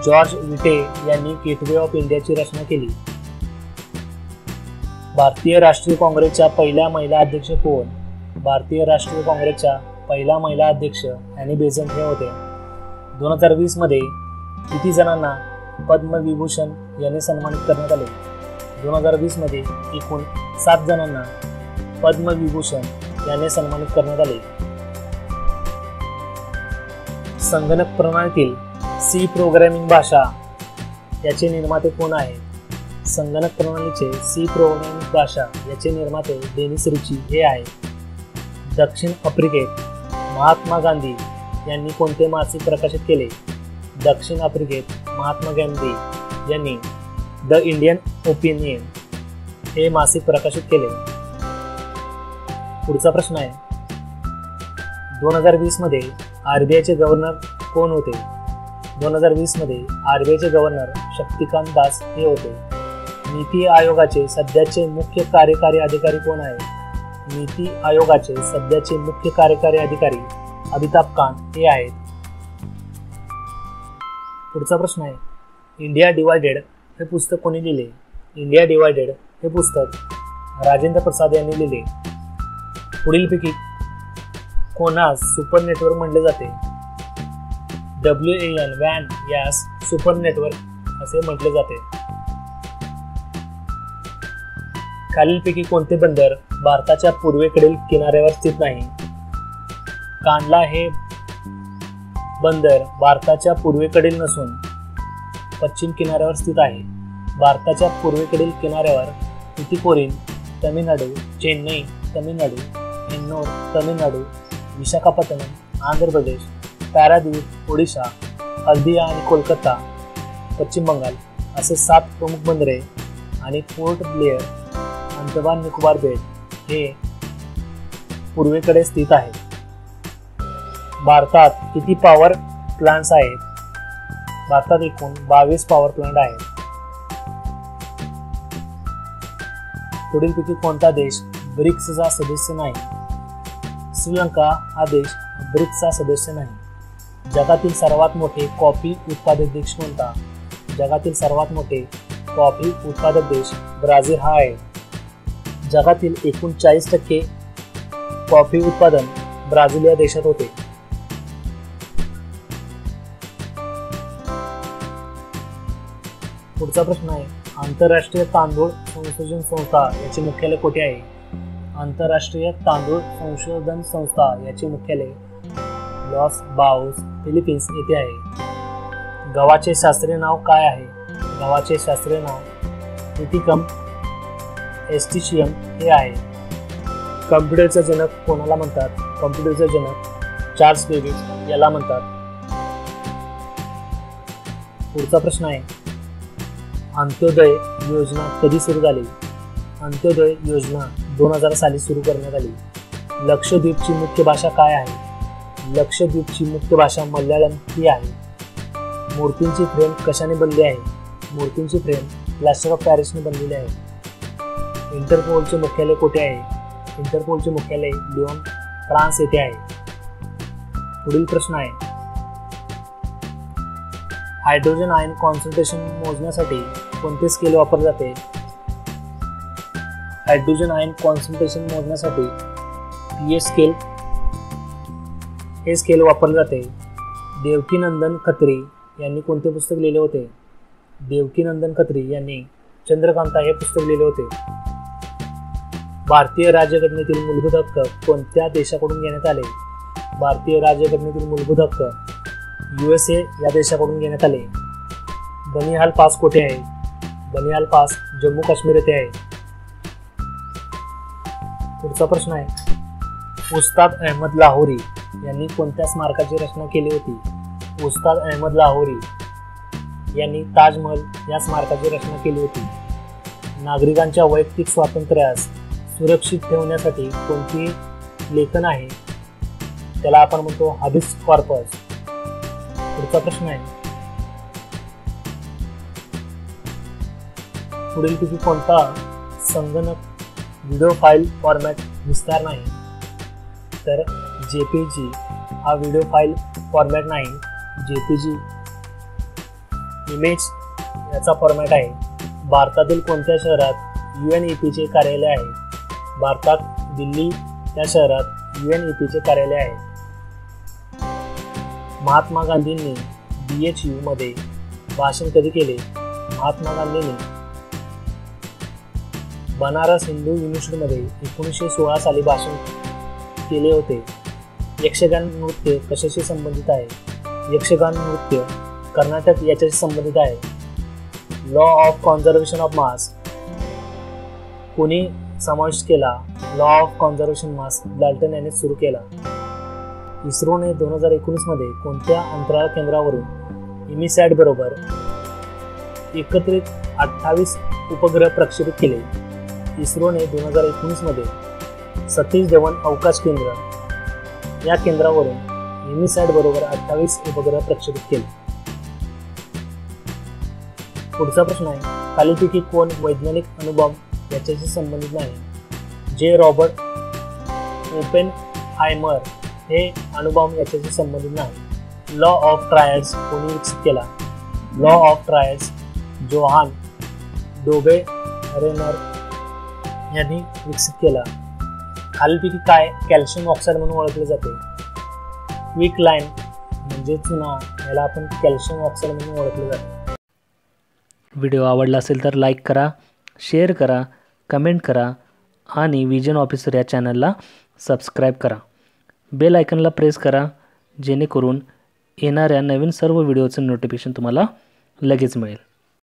जॉर्ज विटे यांनी गेटवे ऑफ इंडियाची रचना केली. भारतीय राष्ट्रीय काँग्रेसच्या पहिल्या महिला अध्यक्ष कोण? भारतीय राष्ट्रीय काँग्रेसच्या पहिल्या महिला अध्यक्ष अॅनी बेझंट हे होते. 2020 मध्ये किती जणांना पद्मविभूषण याने सन्मानित करण्यात आले? 2020 मध्ये एकूण 7 जणांना पद्मविभूषण याने सन्मानित करण्यात आले. संगणक प्रणालीतील सी प्रोग्रामिंग भाषा याचे निर्माते कोण आहेत? संगणक प्रणालीचे सी प्रोग्रामिंग भाषा याचे निर्माते डेनिस रिची हे आहेत. दक्षिण आफ्रिकेत महात्मा गांधी यांनी कोणते मासिक प्रकाशित केले? दक्षिण आफ्रिकेत महात्मा गांधी यांनी द इंडियन ओपिनियन हे मासिक प्रकाशित केले. पुढचा प्रश्न आहे, 2020 मध्ये आरबीआयचे गव्हर्नर कोण होते? 2020 मध्ये आरबीआयचे गव्हर्नर शक्तिकांत दास हे होते. नीती आयोगाचे सध्याचे मुख्य कार्यकारी अधिकारी कोण आहे? नीती आयोगाचे सध्याचे मुख्य कार्यकारी अधिकारी अमिताभ कांत हे आहेत. पुढचा प्रश्न आहे, इंडिया डिवायडेड हे पुस्तक कोणी लिहिले? इंडिया डिवायडेड हे पुस्तक राजेंद्र प्रसाद यांनी लिहिले. पुढीलपैकी कोणास सुपर नेटवर्क म्हटले जाते? WAN वॅन यास सुपर नेटवर्क असे म्हटले जाते. खालीलपैकी कोणते बंदर भारताच्या पूर्वेकडील किनाऱ्यावर स्थित नाही? कांडला हे बंदर भारताच्या पूर्वेकडील नसून पश्चिम किनाऱ्यावर स्थित आहे. भारताच्या पूर्वेकडील किनाऱ्यावर तुतीकोरीन तमिळनाडू, चेन्नई तमिळनाडू, एन्नोर तमिळनाडू, विशाखापट्टणम आंध्र प्रदेश, पॅरादीप ओडिशा, हल्दिया आणि कोलकाता पश्चिम बंगाल असे 7 प्रमुख बंदरे आणि पोर्ट ब्लेअर अंदमान निकोबार बेट हे पूर्वेकडे स्थित आहेत. भारतात किती पॉवर प्लांट्स आहेत? भारतात एकूण 22 पॉवर प्लांट आहेत. पुढीलपैकी कोणता देश ब्रिक्सचा सदस्य नाही? श्रीलंका हा देश ब्रिक्सचा सदस्य नाही. जगातील सर्वात मोठे कॉफी उत्पादक देश कोणता? जगातील सर्वात मोठे कॉफी उत्पादक देश ब्राझील हा आहे. जगातील एकूण 40% कॉफी उत्पादन ब्राझील या देशात होते. पुढचा प्रश्न आहे, आंतरराष्ट्रीय तांदूळ संशोधन संस्था याचे मुख्यालय कुठे आहे? आंतरराष्ट्रीय तांदूळ संशोधन संस्था याचे मुख्यालय लॉस बाओस फिलिपिन्स येथे आहे. गव्हाचे शास्त्रीय नाव काय आहे? गव्हाचे शास्त्रीय नाव ट्रिटिकम एस्टिशियम हे आहे. कम्प्युटरचा जनक कोणाला म्हणतात? कम्प्युटरचा जनक चार्ल्स बेबेज याला म्हणतात. पुढचा प्रश्न आहे, अंत्योदय योजना कधी सुरू झाली? अंत्योदय योजना 2000 साली सुरू करण्यात आली. लक्षद्वीपची मुख्य भाषा काय आहे? लक्षद्वीपची मुख्य भाषा मल्याळम ही आहे. मूर्तींची फ्रेम कशाने बनली आहे? मूर्तींची फ्रेम प्लास्टर ऑफ पॅरिसने बनलेली आहे. इंटरपोलचे मुख्यालय कुठे आहे? इंटरपोलचे मुख्यालय लिओन फ्रान्स येथे आहे. पुढील प्रश्न आहे, हायड्रोजन आयन कॉन्सन्ट्रेशन मोजण्यासाठी कोणते स्केल वापरले जाते? हायड्रोजन आयन कॉन्सन्ट्रेशन मोजण्यासाठी पीएच स्केल हे स्केल वापरले जाते. देवकीनंदन खत्री यांनी कोणते पुस्तक लिहिले होते? देवकीनंदन खत्री यांनी चंद्रकांता हे पुस्तक लिहिले होते. भारतीय राज्यघटनेतील मूलभूत हक्क कोणत्या देशाकडून घेण्यात आले? भारतीय राज्यघटनेतील मूलभूत हक्क USA या देशाकडून घेण्यात आले. बनिहाल पास कुठे आहे? बनिहाल पास जम्मू काश्मीर येथे आहे. पुढचा प्रश्न आहे, उस्ताद अहमद लाहोरी यांनी कोणत्या स्मारकाची रचना केली होती? उस्ताद अहमद लाहोरी यांनी ताजमहल या स्मारकाची रचना केली होती. नागरिकांच्या वैयक्तिक स्वातंत्र्यास सुरक्षित ठेवण्यासाठी कोणती लेखन आहे? त्याला आपण म्हणतो हॅबिस कॉर्पस. पुढचा प्रश्न आहे, पुढीलपैकी कोणता संगणक व्हिडिओ फाईल फॉर्मॅट विस्तार नाही, तर JPG हा व्हिडिओ फाईल फॉर्मॅट नाही, JPG इमेज याचा फॉर्मॅट आहे. भारतातील कोणत्या शहरात UNEPचे कार्यालय आहे? भारतात दिल्ली या शहरात UNEPचे कार्यालय आहे. महात्मा गांधींनी BHU मध्ये भाषण कधी केले? महात्मा गांधींनी बनारस हिंदू युनिव्हर्सिटीमध्ये 1916 साली भाषण केले होते. यक्षगान नृत्य कशाशी संबंधित आहे? यक्षगान नृत्य कर्नाटक याच्याशी संबंधित आहे. Law of conservation of mass कोणी समाविष्ट केला? Law of conservation mass Dalton यांनी सुरू केला. इस्रोने 2019 मध्ये कोणत्या अंतराळ केंद्रावरून इमीसॅट बरोबर एकत्रित 28 उपग्रह प्रक्षेपित केले? इस्रोने 2019 मध्ये सतीश धवन अवकाश केंद्र या केंद्रावरून इमीसॅट बरोबर 28 उपग्रह प्रक्षेपित केले. पुढचा प्रश्न आहे, खालीलपैकी कोण वैज्ञानिक अणुबॉम्ब याच्याशी संबंधित नाही? जे रॉबर्ट ओपेनहायमर हे अणुबॉम्ब याच्याशी संबंधित नाही. लॉ ऑफ ट्रायड्स कोणी विकसित केला? लॉ ऑफ ट्रायड्स जोहान डोबेरेनर यांनी विकसित केला. खालीलपैकी काय कॅल्शियम ऑक्साईड म्हणून ओळखले जाते? क्विक लाईन म्हणजे चुना याला आपण कॅल्शियम ऑक्साईड म्हणून ओळखले जाते. व्हिडिओ आवडला असेल तर लाईक करा, शेअर करा, कमेंट करा आणि विजन ऑफिसर या चॅनलला सबस्क्राईब करा. बेल आयकनला प्रेस करा जेणेकरून येणाऱ्या नवीन सर्व व्हिडिओचं नोटिफिकेशन तुम्हाला लगेच मिळेल.